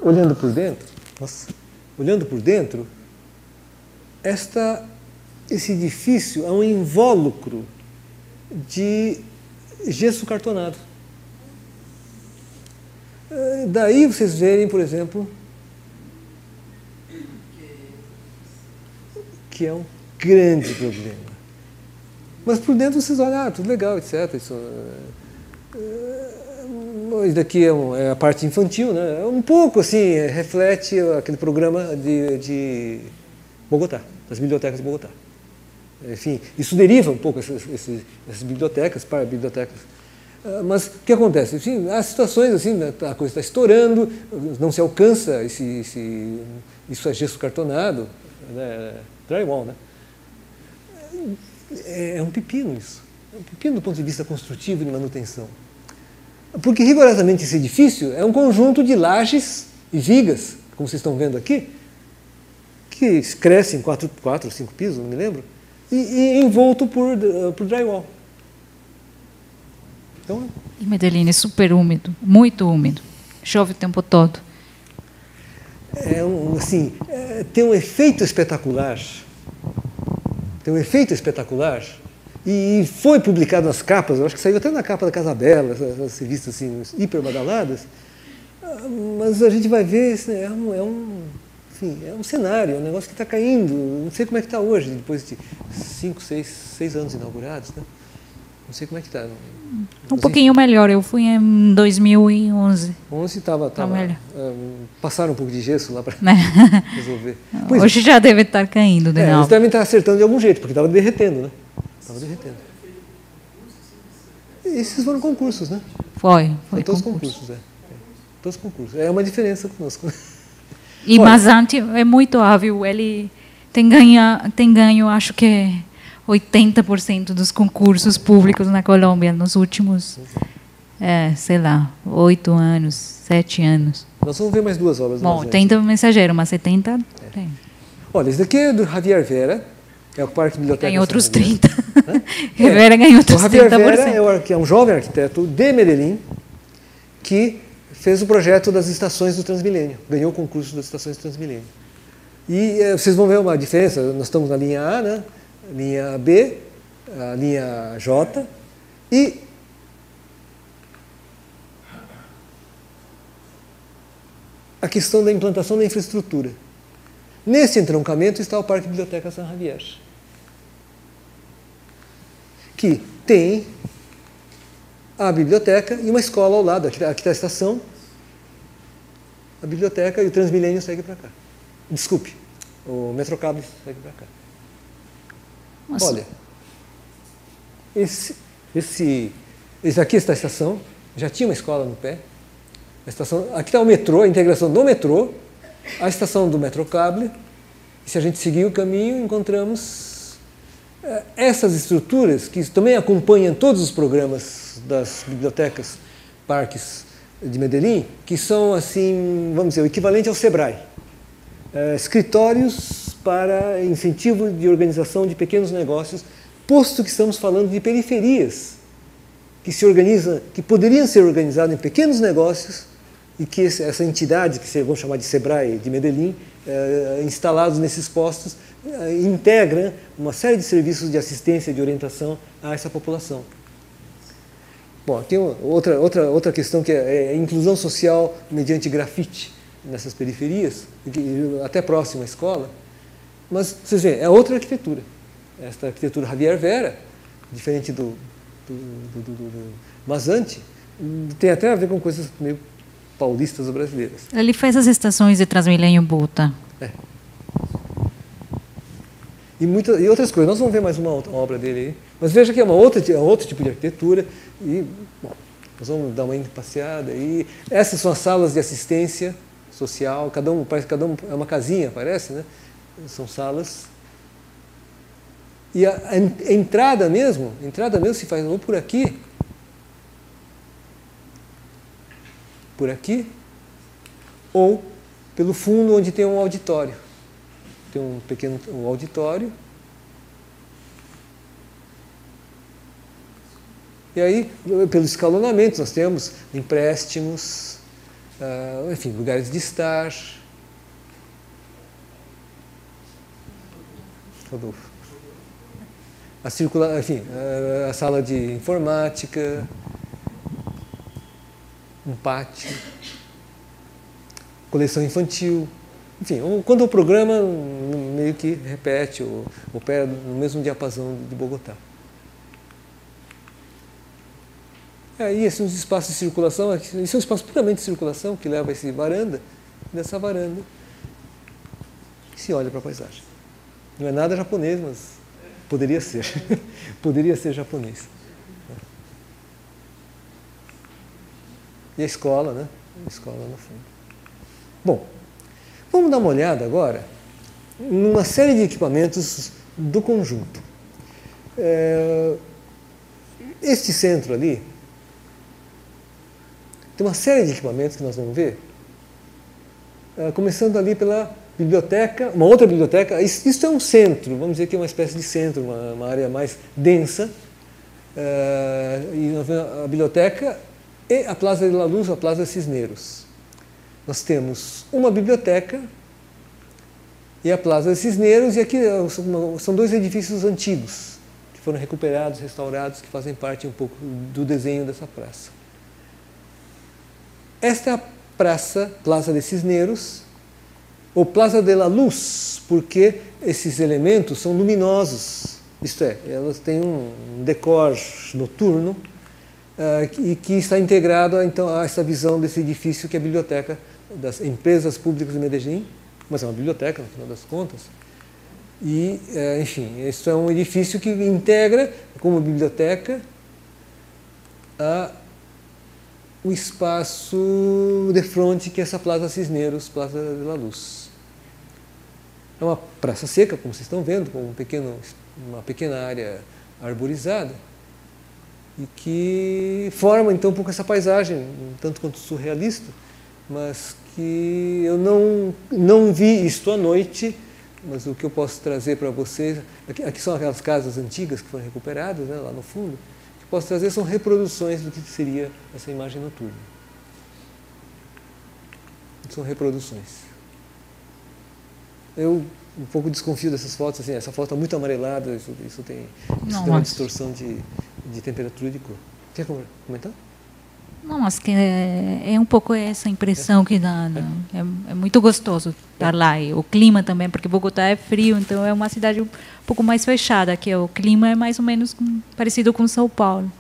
Olhando por dentro, esse edifício é um invólucro de gesso cartonado. Daí vocês verem, por exemplo, que é um grande problema. Mas por dentro vocês olham, tudo legal, etc. Isso daqui é a parte infantil, né? Um pouco assim, reflete aquele programa de Bogotá, das bibliotecas de Bogotá. Enfim, isso deriva um pouco essas bibliotecas para bibliotecas. Mas o que acontece? Enfim, há situações assim, a coisa está estourando, não se alcança isso é gesso cartonado, né? Drywall, né? É um pepino isso. É um pepino do ponto de vista construtivo e de manutenção. Porque rigorosamente esse edifício é um conjunto de lajes e vigas, como vocês estão vendo aqui, que crescem 4 ou 5 pisos, não me lembro, e envolto por drywall. Então, e Medellín é super úmido, muito úmido. Chove o tempo todo. Tem um efeito espetacular. Tem um efeito espetacular. E foi publicado nas capas, eu acho que saiu até na capa da Casa Bela, essas revistas assim, hiper badaladas. Mas a gente vai ver, é um cenário, é um negócio que está caindo. Não sei como é que está hoje, depois de 5, 6 anos inaugurados. Né? Não sei como é que está. Um pouquinho melhor, eu fui em 2011. 11 estava passaram um pouco de gesso lá para resolver. Hoje já deve estar caindo de novo. Eles devem estar acertando de algum jeito, porque estava derretendo, né? Estava derretendo. Esses foram concursos, né? Foi todos concursos, todos concursos. É uma diferença conosco. E Mazanti é muito hábil, ele tem ganho, acho que 80% dos concursos públicos na Colômbia nos últimos, 8 anos, 7 anos. Nós vamos ver mais 2 obras. Bom, tem também Mensageiro, mas 70 tem. Olha, esse daqui é do Javier Vera, é o Parque Biblioteca. Tem outros 30. Vera ganhou outros 30%. O Javier Vera é um jovem arquiteto de Medellín que fez o projeto das estações do Transmilênio, ganhou o concurso das estações do Transmilênio. E vocês vão ver uma diferença, nós estamos na linha A, né? Linha B, a linha J, e a questão da implantação da infraestrutura. Nesse entroncamento está o Parque Biblioteca San Javier, que tem a biblioteca e uma escola ao lado. Aqui está a estação, a biblioteca, e o Transmilênio segue para cá. Desculpe, o Metrocable segue para cá. Nossa. Olha, esse aqui está a estação, já tinha uma escola no pé. A estação, aqui está o metrô, a integração do metrô, a estação do Metrocable. E se a gente seguir o caminho, encontramos essas estruturas que também acompanham todos os programas das bibliotecas, parques de Medellín, que são, assim, vamos dizer, o equivalente ao SEBRAE. Escritórios para incentivo de organização de pequenos negócios, posto que estamos falando de periferias que poderiam ser organizadas em pequenos negócios e que essa entidade, que vamos chamar de SEBRAE de Medellín, instalados nesses postos, integra uma série de serviços de assistência e de orientação a essa população. Bom, tem outra questão que é a inclusão social mediante grafite nessas periferias, até próximo à escola. Mas, vocês veem, é outra arquitetura. Esta arquitetura Javier Vera, diferente do Mazanti, tem até a ver com coisas meio paulistas ou brasileiras. Ele fez as estações de Transmilênio Buta. E outras coisas. Nós vamos ver mais uma obra dele aí. Mas veja que é outro tipo de arquitetura. E, bom, nós vamos dar uma passeada. E essas são as salas de assistência social. Parece que cada um é uma casinha, parece, né? São salas. E a entrada mesmo se faz ou por aqui, ou pelo fundo onde tem um auditório. Tem um pequeno auditório. E aí, pelo escalonamento, nós temos empréstimos, enfim, lugares de estar. Rodolfo. A sala de informática, um pátio, coleção infantil. Enfim, quando o programa meio que repete, ou opera no mesmo diapasão de Bogotá. Aí esses são os espaços de circulação, esse é um espaço puramente de circulação que leva a essa varanda, nessa varanda se olha para a paisagem. Não é nada japonês, mas poderia ser. Poderia ser japonês. E a escola, né? A escola no fundo. Bom, vamos dar uma olhada agora numa série de equipamentos do conjunto. Este centro ali tem uma série de equipamentos que nós vamos ver, começando ali pela biblioteca, uma outra biblioteca. Isso é um centro, vamos dizer que é uma espécie de centro, uma área mais densa. E nós vemos a biblioteca e a Plaza de la Luz, a Plaza Cisneros. Nós temos uma biblioteca e a Plaza Cisneros, e aqui são dois edifícios antigos, que foram recuperados, restaurados, que fazem parte um pouco do desenho dessa praça. Esta é a Plaza de Cisneros, ou Plaza de la Luz, porque esses elementos são luminosos, isto é, elas têm um decor noturno, e que está integrado então a essa visão desse edifício que é a biblioteca das empresas públicas de Medellín, mas é uma biblioteca no final das contas. E, enfim, isso é um edifício que integra como biblioteca o espaço de frente que é essa Plaza Cisneros, Plaza de la Luz. É uma praça seca, como vocês estão vendo, com uma pequena área arborizada, e que forma então um pouco essa paisagem, um tanto quanto surrealista, mas que eu não vi isto à noite, mas o que eu posso trazer para vocês, aqui são aquelas casas antigas que foram recuperadas, né, lá no fundo, o que eu posso trazer são reproduções do que seria essa imagem noturna. São reproduções. Eu um pouco desconfio dessas fotos, assim, essa foto está muito amarelada, isso tem uma distorção de temperatura e de cor. Quer comentar? Não, mas que é um pouco essa impressão que dá. É muito gostoso estar lá. E o clima também, porque Bogotá é frio, então é uma cidade um pouco mais fechada, que o clima é mais ou menos parecido com São Paulo.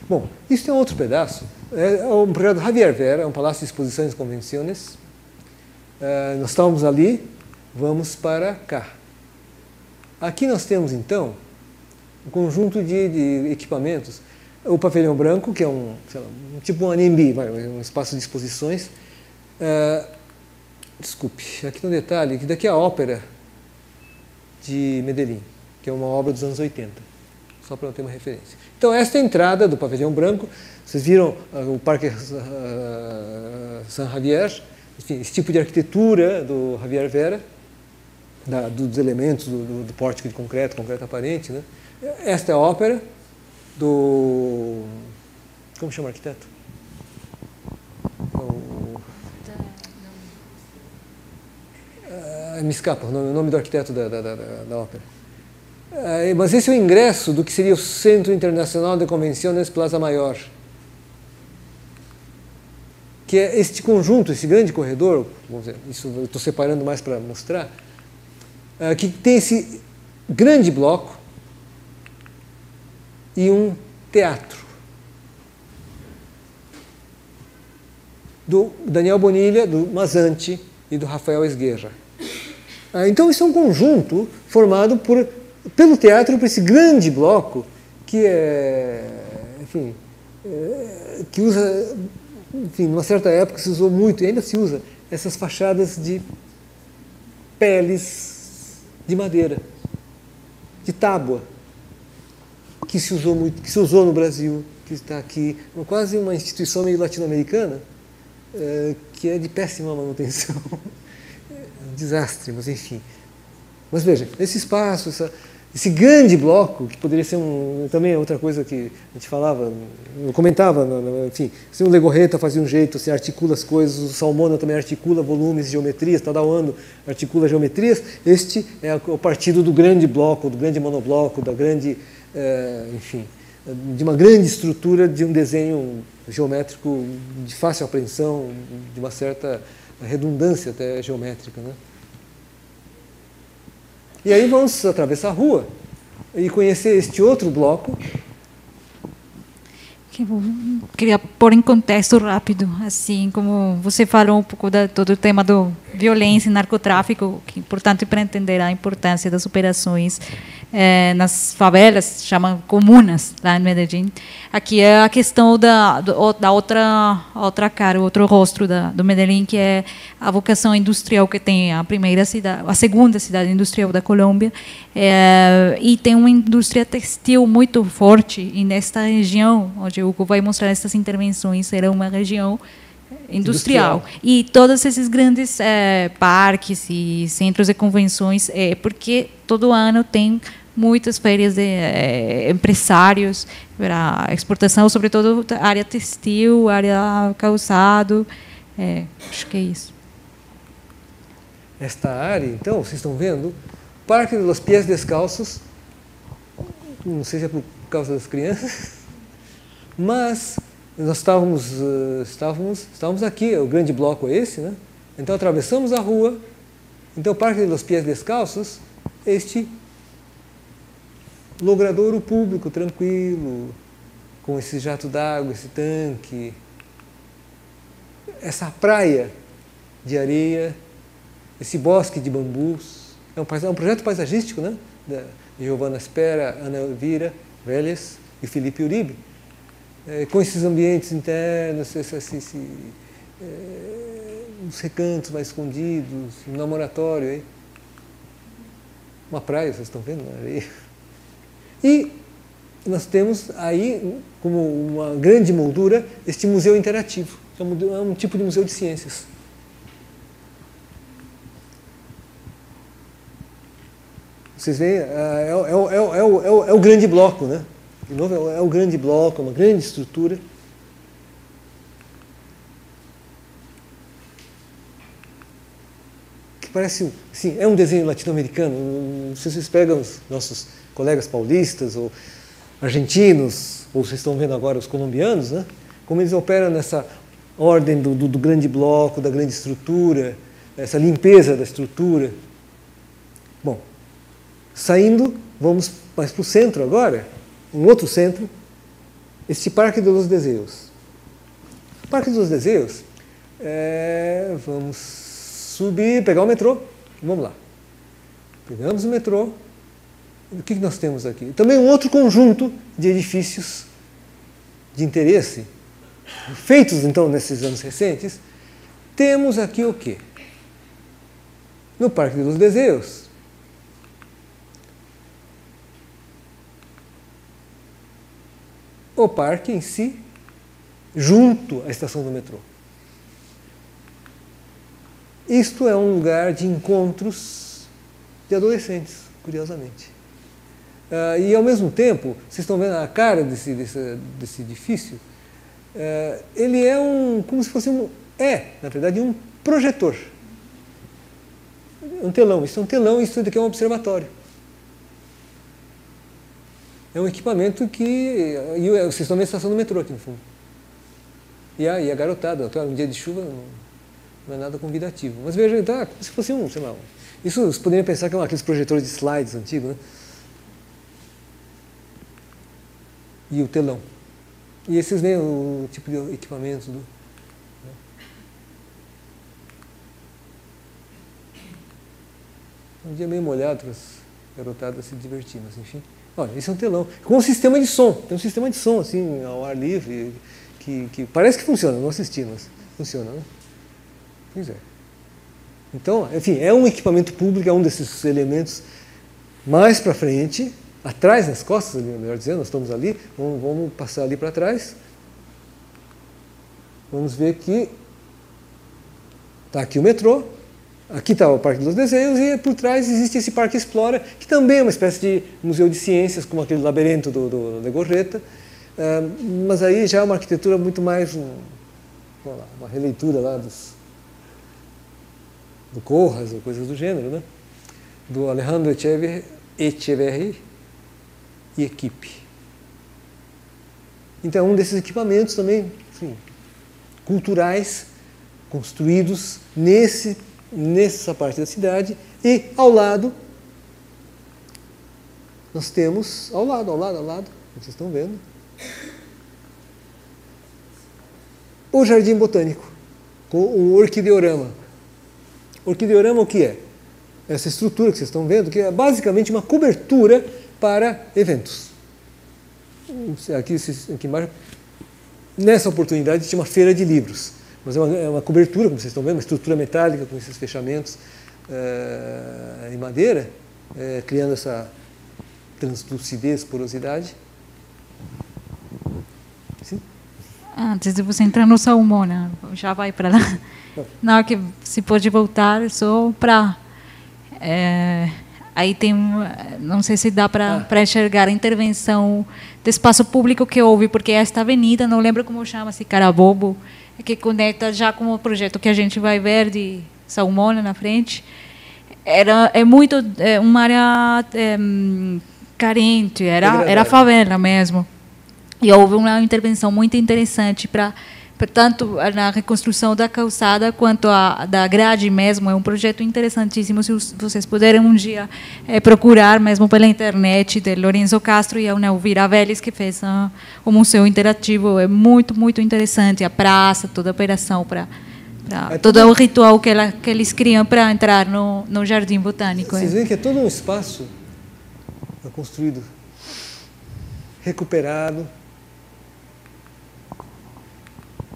Bom, isso tem outro pedaço. É um projeto Javier Vera, é um palácio de exposições e convenções. Nós estávamos ali, vamos para cá. Aqui nós temos, então, um conjunto de equipamentos. O pavilhão branco, que é tipo um ANB, um espaço de exposições. Desculpe, aqui tem um detalhe, que daqui é a ópera de Medellín, que é uma obra dos anos 80, só para não ter uma referência. Então, esta é a entrada do pavilhão branco. Vocês viram o Parque San Javier, enfim, esse tipo de arquitetura do Javier Vera, dos elementos do pórtico de concreto aparente, né? Esta é a ópera do... Como chama o arquiteto? Me escapa o nome do arquiteto da ópera. Mas esse é o ingresso do que seria o Centro Internacional de Convenções Plaza Mayor, que é este conjunto, esse grande corredor, vamos dizer, isso eu estou separando mais para mostrar, que tem esse grande bloco e um teatro. do Daniel Bonilha, do Mazzanti e do Rafael Esguerra. Então, isso é um conjunto formado pelo teatro, por esse grande bloco que enfim, que usa, enfim, numa certa época se usou muito, e ainda se usa, essas fachadas de peles de madeira, de tábua, que se usou muito, que se usou no Brasil, que está aqui, quase uma instituição meio latino-americana, que é de péssima manutenção. Um desastre, mas enfim. Mas veja, esse espaço, esse grande bloco, que poderia ser também outra coisa que a gente falava, eu comentava, enfim, se o Legorreta fazia um jeito, assim, articula as coisas, o Salmona também articula volumes, geometrias, Tadao articula geometrias, este é o partido do grande bloco, do grande monobloco, da grande, enfim, de uma grande estrutura de um desenho geométrico de fácil apreensão, de uma certa redundância até geométrica, né? E aí vamos atravessar a rua e conhecer este outro bloco. Queria pôr em contexto rápido, assim como você falou um pouco de todo o tema da violência e narcotráfico, que é importante para entender a importância das operações nas favelas, chamam comunas lá em Medellín. Aqui é a questão da outra cara, o outro rosto do Medellín, que é a vocação industrial que tem a primeira cidade, a segunda cidade industrial da Colômbia, e tem uma indústria textil muito forte, e nesta região, onde o Hugo vai mostrar essas intervenções, será uma região industrial. E todos esses grandes parques e centros de convenções, porque todo ano tem muitas feiras de empresários para exportação, sobretudo área textil, área calçado, acho que é isso. Esta área, então, vocês estão vendo, Parque de los Pies Descalços, não sei se é por causa das crianças, mas nós estávamos aqui, o grande bloco é esse, né? Então atravessamos a rua, então Parque de los Pies Descalços, este logradouro público, tranquilo, com esse jato d'água, esse tanque, essa praia de areia, esse bosque de bambus. É um projeto paisagístico, né? De Giovanna Spera, Ana Elvira Vélez e Felipe Uribe, com esses ambientes internos, uns recantos mais escondidos, um namoratório aí. Uma praia, vocês estão vendo, na areia. E nós temos aí, como uma grande moldura, este museu interativo. É um tipo de museu de ciências. Vocês veem, é o grande bloco, né? De novo, é o grande bloco, é uma grande estrutura. Que parece, sim, é um desenho latino-americano. Se vocês pegam os nossos colegas paulistas ou argentinos, ou vocês estão vendo agora os colombianos, né? Como eles operam nessa ordem do grande bloco, da grande estrutura, essa limpeza da estrutura. Bom, saindo, vamos mais para o centro agora, um outro centro, este Parque de los Deseos. O Parque de los Deseos, vamos subir, pegar o metrô, vamos lá. Pegamos o metrô. O que nós temos aqui? Também um outro conjunto de edifícios de interesse, feitos então nesses anos recentes. Temos aqui o quê? No Parque dos Deseos, o parque em si, junto à estação do metrô. Isto é um lugar de encontros de adolescentes, curiosamente. E, ao mesmo tempo, vocês estão vendo a cara desse edifício, ele é como se fosse na verdade, um projetor. Um telão. Isso é um telão e isso daqui é um observatório. É um equipamento que... vocês estão vendo a estação do metrô aqui no fundo. E a garotada, um dia de chuva não é nada convidativo. Mas veja, tá como se fosse sei lá... Isso vocês poderiam pensar que é aqueles projetores de slides antigos, né? E o telão. E esses veem o tipo de equipamento. Um dia meio molhado, para as garotadas se divertir, mas enfim. Olha, esse é um telão. Com um sistema de som. Tem um sistema de som, assim, ao ar livre, que parece que funciona, não assisti, mas funciona, né? Pois é. Então, enfim, é um equipamento público, é um desses elementos mais para frente, atrás, nas costas, melhor dizendo, nós estamos ali, vamos passar ali para trás. Vamos ver que está aqui o metrô, aqui está o Parque dos Desenhos e por trás existe esse Parque Explora, que também é uma espécie de museu de ciências, como aquele labirinto do Legorreta, mas aí já é uma arquitetura muito mais, uma releitura lá do Corras, ou coisas do gênero, né? Do Alejandro Echeverri e equipe. Então, um desses equipamentos também, enfim, culturais, construídos nessa parte da cidade, e ao lado, nós temos, ao lado, vocês estão vendo, o Jardim Botânico, com o Orquideorama. Orquideorama o que é? Essa estrutura que vocês estão vendo, que é basicamente uma cobertura para eventos. Aqui embaixo, nessa oportunidade, tinha uma feira de livros, mas é uma cobertura, como vocês estão vendo, uma estrutura metálica com esses fechamentos em madeira, criando essa translucidez, porosidade. Sim? Antes de você entrar no Salmona, já vai para lá. Na hora que se pode voltar, só para... aí tem, não sei se dá para enxergar a intervenção do espaço público que houve, porque esta avenida, não lembro como chama-se, Carabobo, que conecta já com o projeto que a gente vai ver de Salmona na frente, uma área carente, era favela mesmo. E houve uma intervenção muito interessante para tanto na reconstrução da calçada quanto da grade mesmo. É um projeto interessantíssimo. Se vocês puderem um dia procurar mesmo pela internet, de Lorenzo Castro e a Elvira Vélez, que fez o museu interativo, é muito, muito interessante. A praça, toda a operação, todo o ritual que eles criam para entrar no Jardim Botânico. Vocês veem que é todo um espaço construído, recuperado.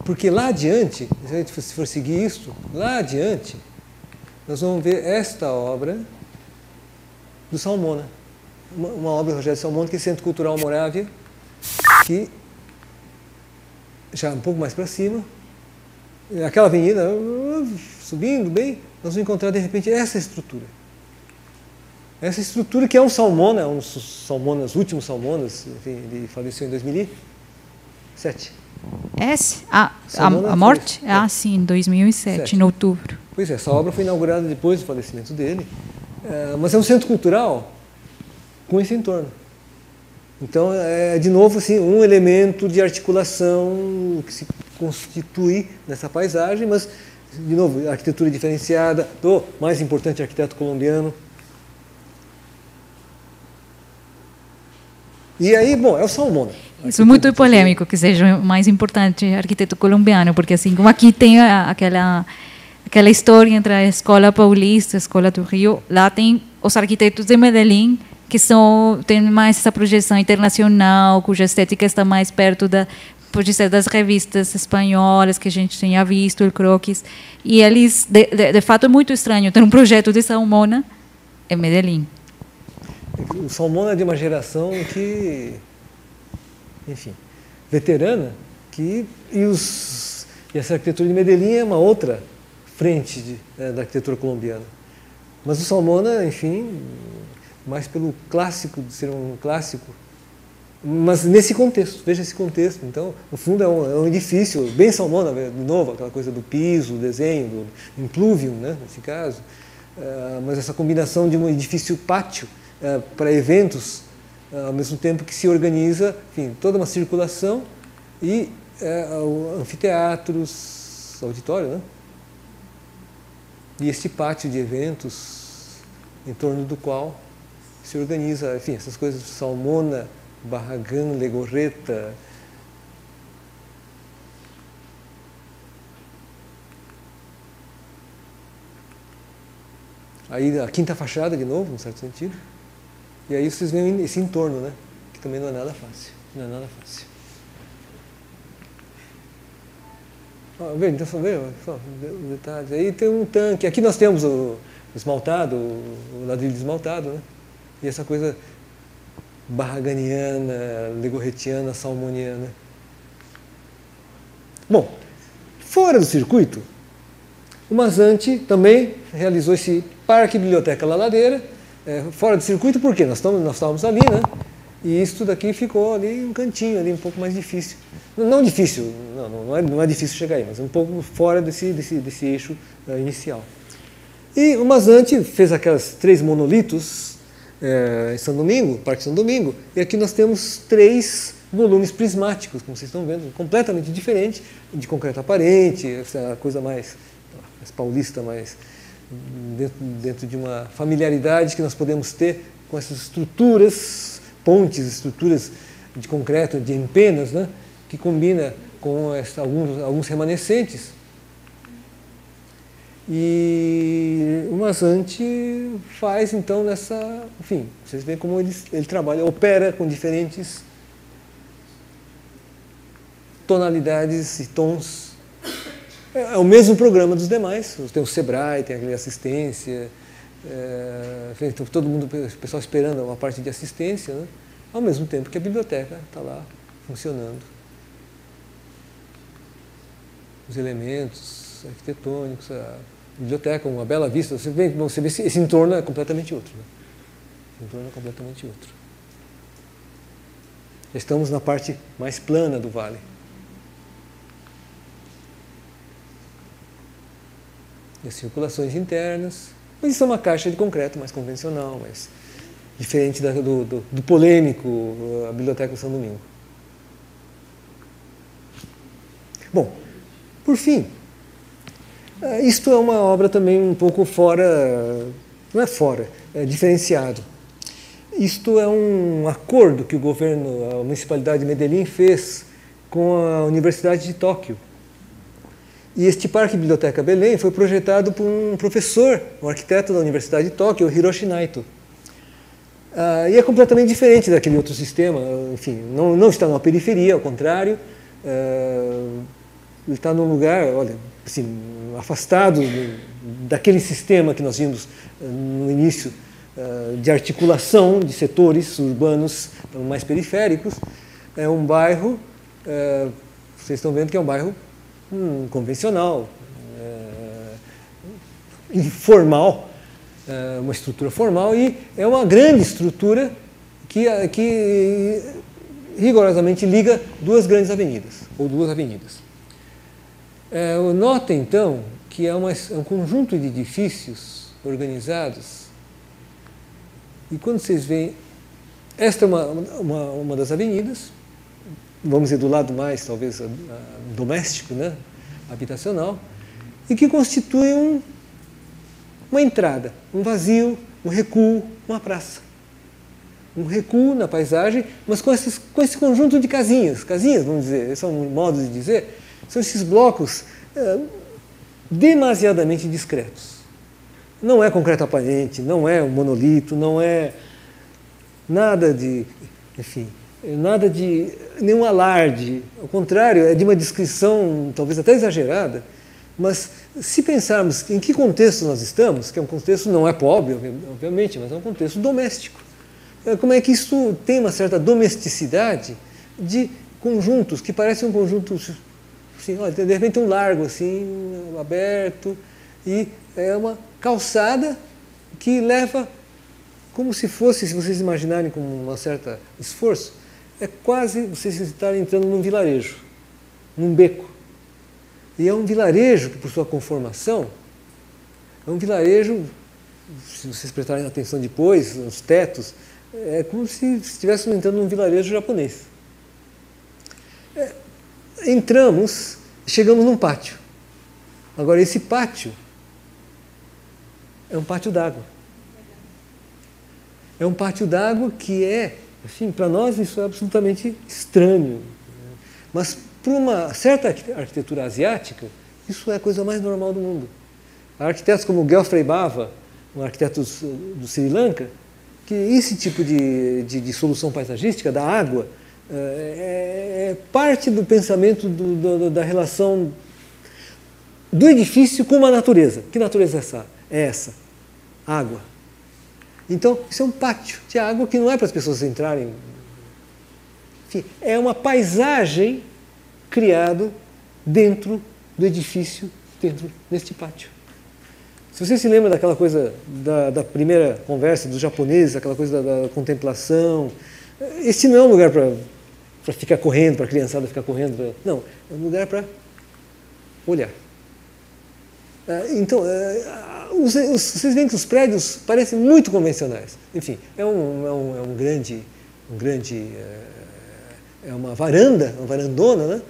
Porque lá adiante, se a gente for seguir isso, lá adiante, nós vamos ver esta obra do Salmona. Uma obra do Rogério Salmona, que é Centro Cultural Morávia, que já um pouco mais para cima, aquela avenida, subindo bem, nós vamos encontrar de repente essa estrutura. Essa estrutura que é um Salmona, um dos Salmonas, últimos Salmonas, enfim, ele faleceu em 2007. A morte? Sim, em 2007, em outubro. Pois é, essa obra foi inaugurada depois do falecimento dele, mas é um centro cultural com esse entorno. Então, de novo, assim, um elemento de articulação que se constitui nessa paisagem, mas, de novo, arquitetura diferenciada do mais importante arquiteto colombiano. E aí, bom, é o Salmona. Isso é muito polêmico, que seja o mais importante arquiteto colombiano, porque assim como aqui tem aquela história entre a Escola Paulista, a Escola do Rio, lá tem os arquitetos de Medellín, que têm mais essa projeção internacional, cuja estética está mais perto pode ser das revistas espanholas que a gente tenha visto, o croquis, e eles, de fato, é muito estranho ter um projeto de Salmona em Medellín. O Salmona é de uma geração que, enfim, veterana, e essa arquitetura de Medellín é uma outra frente da arquitetura colombiana. Mas o Salmona, enfim, mais pelo clássico, de ser um clássico, mas nesse contexto, veja esse contexto. Então, no fundo, é um edifício bem Salmona, de novo, aquela coisa do piso, o desenho, do impluvium, né, nesse caso, mas essa combinação de um edifício-pátio para eventos, ao mesmo tempo que se organiza, enfim, toda uma circulação e anfiteatros, auditório, né? E este pátio de eventos em torno do qual se organiza, enfim, essas coisas, Salmona, Barragán, Legorreta. Aí a quinta fachada de novo, num certo sentido. E aí vocês veem esse entorno, né? Que também não é nada fácil. Não é nada fácil. Então, só detalhes. Aí tem um tanque. Aqui nós temos o esmaltado, o ladrilho esmaltado, né? E essa coisa barraganiana, legorretiana, salmoniana. Bom, fora do circuito, o Mazzanti também realizou esse parque biblioteca La Ladeira, fora do circuito, por quê? Nós estávamos ali, né? E isso daqui ficou ali um cantinho, ali um pouco mais difícil. Não difícil, não é difícil chegar aí, mas um pouco fora desse eixo inicial. E o Mazzanti fez aquelas 3 monolitos em São Domingo, Parque São Domingo, e aqui nós temos 3 volumes prismáticos, como vocês estão vendo, completamente diferente, de concreto aparente, essa coisa mais paulista, mais dentro de uma familiaridade que nós podemos ter com essas estruturas, pontes, estruturas de concreto, de empenas, né, que combina com alguns remanescentes. E o Mazzanti faz então enfim, vocês veem como ele trabalha, opera com diferentes tonalidades e tons. É o mesmo programa dos demais. Tem o Sebrae, tem aquela assistência, todo mundo, o pessoal esperando uma parte de assistência, né? Ao mesmo tempo que a biblioteca está lá funcionando. Os elementos arquitetônicos, a biblioteca, uma bela vista, você vê esse entorno é completamente outro. Né? Esse entorno é completamente outro. Já estamos na parte mais plana do vale. E as circulações internas. Mas isso é uma caixa de concreto mais convencional, mas diferente do polêmico, a Biblioteca São Domingo. Bom, por fim, isto é uma obra também um pouco fora, não é fora, é diferenciado. Isto é um acordo que o governo, a municipalidade de Medellín fez com a Universidade de Tóquio. E este Parque Biblioteca Belém foi projetado por um professor, um arquiteto da Universidade de Tóquio, o Hiroshi Naito. E é completamente diferente daquele outro sistema, enfim, não está na periferia, ao contrário, ele está num lugar, olha, assim, afastado daquele sistema que nós vimos no início, de articulação de setores urbanos mais periféricos. É um bairro, vocês estão vendo que é um bairro convencional, informal, uma estrutura formal, e é uma grande estrutura que rigorosamente liga 2 grandes avenidas, ou 2 avenidas. Nota, então, que é um conjunto de edifícios organizados, e quando vocês veem, esta é uma das avenidas, vamos dizer, do lado mais, talvez, doméstico, né, habitacional, e que constitui uma entrada, um vazio, um recuo, uma praça. Um recuo na paisagem, mas com esse conjunto de casinhas, vamos dizer, esse é um modo de dizer, são esses blocos demasiadamente discretos. Não é concreto aparente, não é um monolito, não é nada de, enfim, nada de nenhum alarde. Ao contrário, é de uma descrição talvez até exagerada, mas se pensarmos em que contexto nós estamos, que é um contexto não é pobre, obviamente, mas é um contexto doméstico. Como é que isso tem uma certa domesticidade de conjuntos que parecem um conjunto, assim, olha, de repente um largo assim, aberto, e é uma calçada que leva como se fosse, se vocês imaginarem com um certo esforço, é quase vocês estarem entrando num vilarejo, num beco. E é um vilarejo que, por sua conformação, é um vilarejo, se vocês prestarem atenção depois, os tetos, é como se estivéssemos entrando num vilarejo japonês. Entramos, chegamos num pátio. Agora, esse pátio é um pátio d'água. É um pátio d'água que enfim, para nós isso é absolutamente estranho. Mas para uma certa arquitetura asiática, isso é a coisa mais normal do mundo. Arquitetos como Geoffrey Bava, um arquiteto do Sri Lanka, que esse tipo de solução paisagística da água é parte do pensamento da relação do edifício com a natureza. Que natureza é essa? Água. Então, isso é um pátio de água que não é para as pessoas entrarem. Enfim, é uma paisagem criada dentro do edifício, dentro deste pátio. Se você se lembra daquela coisa da primeira conversa dos japoneses, aquela coisa da contemplação, este não é um lugar para ficar correndo, para a criançada ficar correndo. Não, é um lugar para olhar. Então, vocês veem que os prédios parecem muito convencionais. Enfim, é uma varandona, né?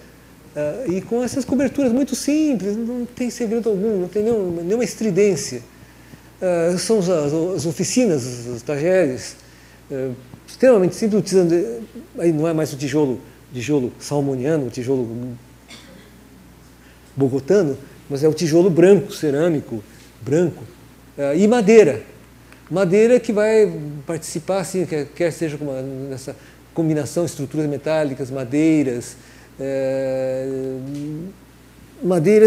E com essas coberturas muito simples, não tem segredo algum, não tem nenhuma estridência. São as oficinas, os estagiários, extremamente simples, utilizando, aí não é mais o tijolo salmoniano, o tijolo bogotano, mas é o tijolo branco, cerâmico, branco, e madeira. Madeira que vai participar, assim, quer seja nessa combinação de estruturas metálicas, madeiras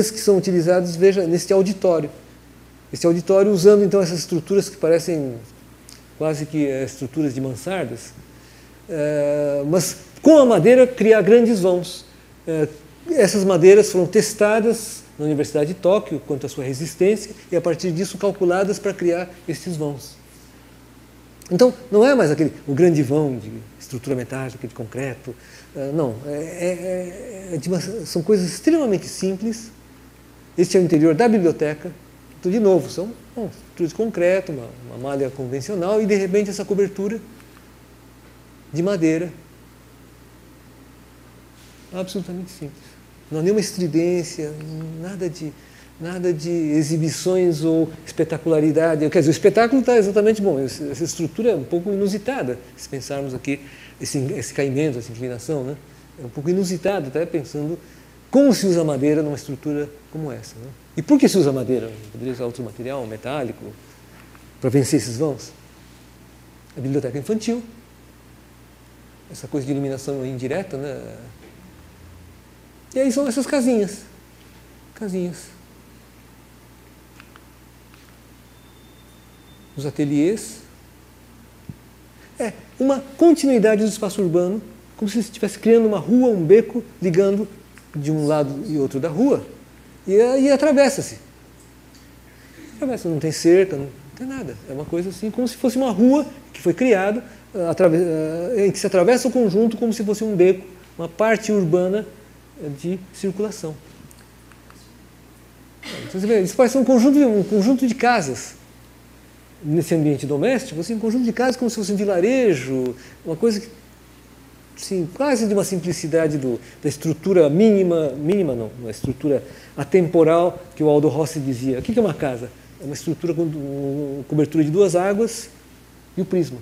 que são utilizadas, veja, neste auditório. Este auditório usando, então, essas estruturas que parecem quase que estruturas de mansardas, mas com a madeira criar grandes vãos. Essas madeiras foram testadas na Universidade de Tóquio quanto à sua resistência e, a partir disso, calculadas para criar estes vãos. Então, não é mais o grande vão de estrutura metálica, de concreto. Não, são coisas extremamente simples. Este é o interior da biblioteca. Então, de novo, são estruturas de concreto, uma malha convencional e, de repente, essa cobertura de madeira. Absolutamente simples. Não há nenhuma estridência, nada de exibições ou espetacularidade. Quer dizer, o espetáculo está exatamente bom. Essa estrutura é um pouco inusitada, se pensarmos aqui, esse caimento, essa inclinação, né? É um pouco inusitado, até pensando como se usa madeira numa estrutura como essa. Né? E por que se usa madeira? Poderia usar outro material, metálico, para vencer esses vãos? A biblioteca infantil, essa coisa de iluminação indireta, né? E aí são essas casinhas. Os ateliês. É uma continuidade do espaço urbano, como se estivesse criando uma rua, um beco, ligando de um lado e outro da rua, e atravessa-se. Não tem cerca, não tem nada. É uma coisa assim, como se fosse uma rua que foi criada, em que se atravessa o conjunto como se fosse um beco, uma parte urbana de circulação. Então, você vê, isso pode ser um conjunto de casas. Nesse ambiente doméstico, assim, um conjunto de casas como se fosse um vilarejo, uma coisa que, assim, quase de uma simplicidade da estrutura mínima não, uma estrutura atemporal que o Aldo Rossi dizia. O que é uma casa? É uma estrutura com cobertura de duas águas e o prisma.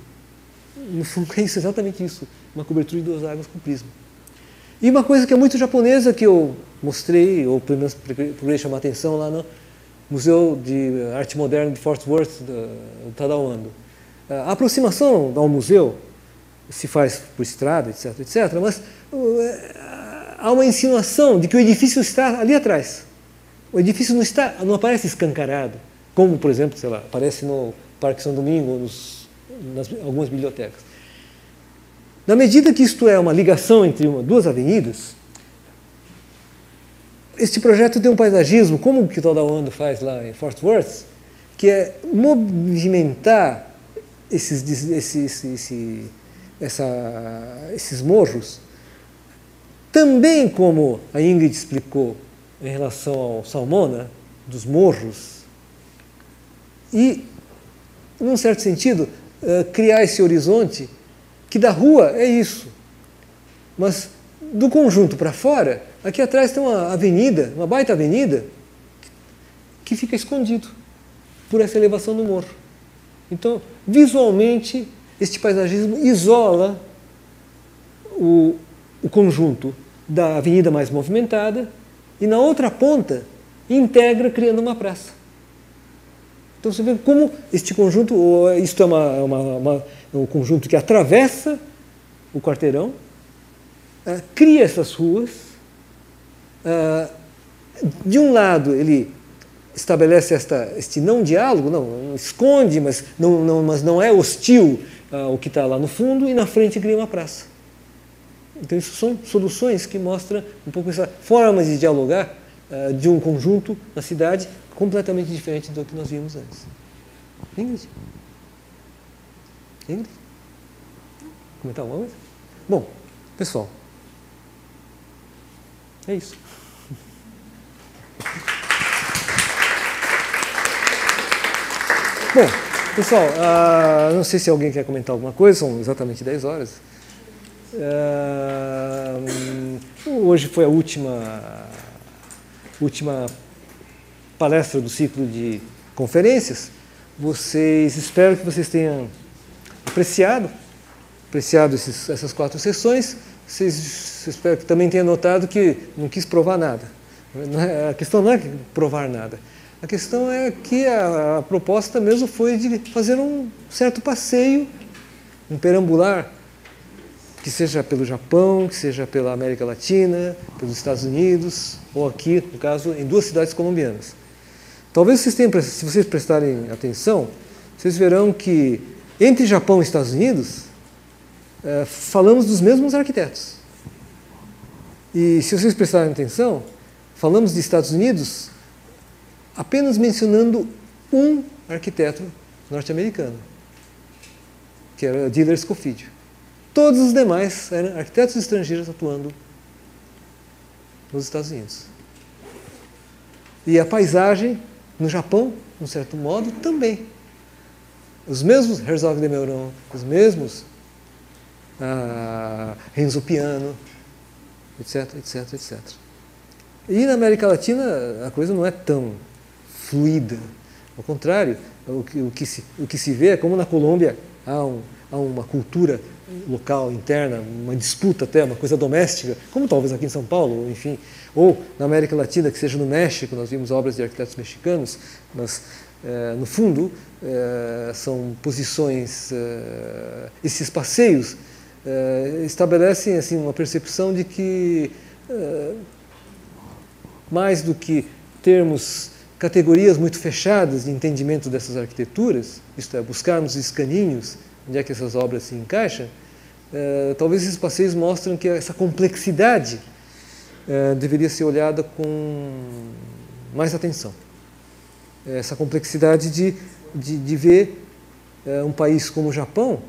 No fundo é isso, exatamente isso, uma cobertura de duas águas com prisma. E uma coisa que é muito japonesa, que eu mostrei, ou pelo menos procurei chamar a atenção lá no Museu de Arte Moderna de Fort Worth, do Tadao Ando. A aproximação ao museu se faz por estrada, etc., mas há uma insinuação de que o edifício está ali atrás. O edifício não aparece escancarado, como, por exemplo, sei lá, aparece no Parque São Domingo, ou algumas bibliotecas. Na medida que isto é uma ligação entre duas avenidas, este projeto tem um paisagismo, como o que o Tadao Ando faz lá em Fort Worth, que é movimentar esses morros, também como a Ingrid explicou em relação ao Salmona, dos morros, e, num certo sentido, criar esse horizonte que da rua é isso, mas do conjunto para fora, aqui atrás tem uma avenida, uma baita avenida, que fica escondido por essa elevação do morro. Então, visualmente, este paisagismo isola o conjunto da avenida mais movimentada e, na outra ponta, integra criando uma praça. Então você vê como este conjunto, isto é um conjunto que atravessa o quarteirão, cria essas ruas. De um lado, ele estabelece este não diálogo, não esconde, mas não é hostil ao que está lá no fundo, e na frente cria uma praça. Então, isso são soluções que mostram um pouco essa forma de dialogar de um conjunto na cidade completamente diferente do que nós vimos antes. Ingrid? Ingrid? Comentar alguma coisa? Bom, pessoal, é isso. Bom, pessoal, não sei se alguém quer comentar alguma coisa, são exatamente 10 horas. Hoje foi a última palestra do ciclo de conferências. Espero que vocês tenham apreciado essas 4 sessões. Espero que também tenham notado que não quis provar nada. A questão não é provar nada. A questão é que a proposta mesmo foi de fazer um certo passeio, um perambular, que seja pelo Japão, que seja pela América Latina, pelos Estados Unidos, ou aqui, no caso, em 2 cidades colombianas. Talvez se vocês prestarem atenção, vocês verão que entre Japão e Estados Unidos, falamos dos mesmos arquitetos. E se vocês prestarem atenção, falamos de Estados Unidos apenas mencionando um arquiteto norte-americano, que era Diller Scofidio. Todos os demais eram arquitetos estrangeiros atuando nos Estados Unidos. E a paisagem no Japão, de um certo modo, também. Os mesmos Herzog de Meuron, os mesmos Renzo Piano, etc, etc, etc. E na América Latina a coisa não é tão fluida. Ao contrário, o que se vê é como na Colômbia há uma cultura local, interna, uma disputa até, uma coisa doméstica, como talvez aqui em São Paulo, enfim, ou na América Latina, que seja no México, nós vimos obras de arquitetos mexicanos, mas no fundo são posições, esses passeios estabelecem assim uma percepção de que mais do que termos categorias muito fechadas de entendimento dessas arquiteturas, isto é, buscarmos escaninhos onde é que essas obras se encaixam, talvez esses passeios mostram que essa complexidade deveria ser olhada com mais atenção. Essa complexidade de ver um país como o Japão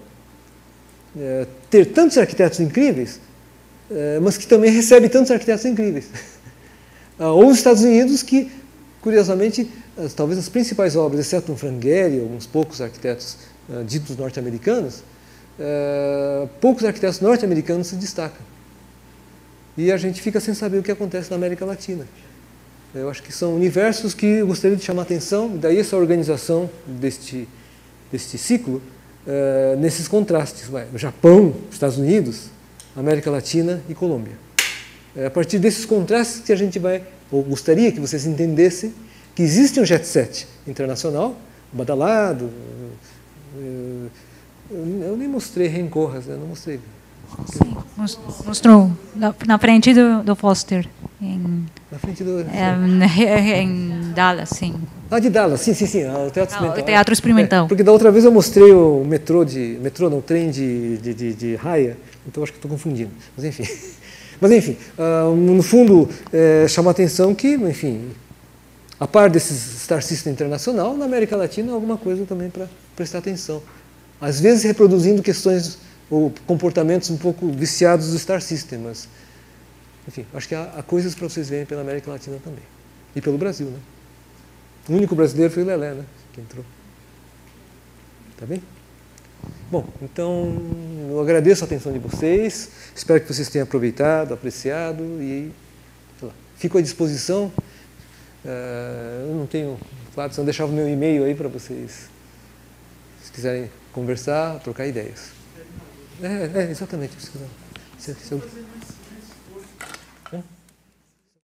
ter tantos arquitetos incríveis, mas que também recebe tantos arquitetos incríveis. Ou os Estados Unidos, que, curiosamente, talvez as principais obras, exceto um Frank Gehry, alguns poucos arquitetos ditos norte-americanos, poucos arquitetos norte-americanos se destacam. E a gente fica sem saber o que acontece na América Latina. Eu acho que são universos que eu gostaria de chamar a atenção, e daí essa organização deste ciclo, nesses contrastes. Japão, Estados Unidos, América Latina e Colômbia. É a partir desses contrastes que a gente vai, ou gostaria que vocês entendessem, que existe um jet set internacional, badalado. Eu nem mostrei Rencorras, eu não mostrei. Sim, mostrou na frente do Foster. Na frente do... em Dallas, sim. De Dallas, sim, o Teatro Experimental. O Teatro Experimental. Porque da outra vez eu mostrei o trem de raia, então acho que estou confundindo. Mas enfim, no fundo, chama a atenção que, enfim, a par desses Star System Internacional, na América Latina, alguma coisa também para prestar atenção. Às vezes reproduzindo questões ou comportamentos um pouco viciados do Star System, mas, enfim, acho que há coisas para vocês verem pela América Latina também. E pelo Brasil, né? O único brasileiro foi o Lelé, né? Que entrou. Tá bem? Bom, então eu agradeço a atenção de vocês, espero que vocês tenham aproveitado, apreciado e fico à disposição. Eu não tenho, claro, senão eu deixava o meu e-mail aí para vocês, se quiserem conversar, trocar ideias. Exatamente. Se eu...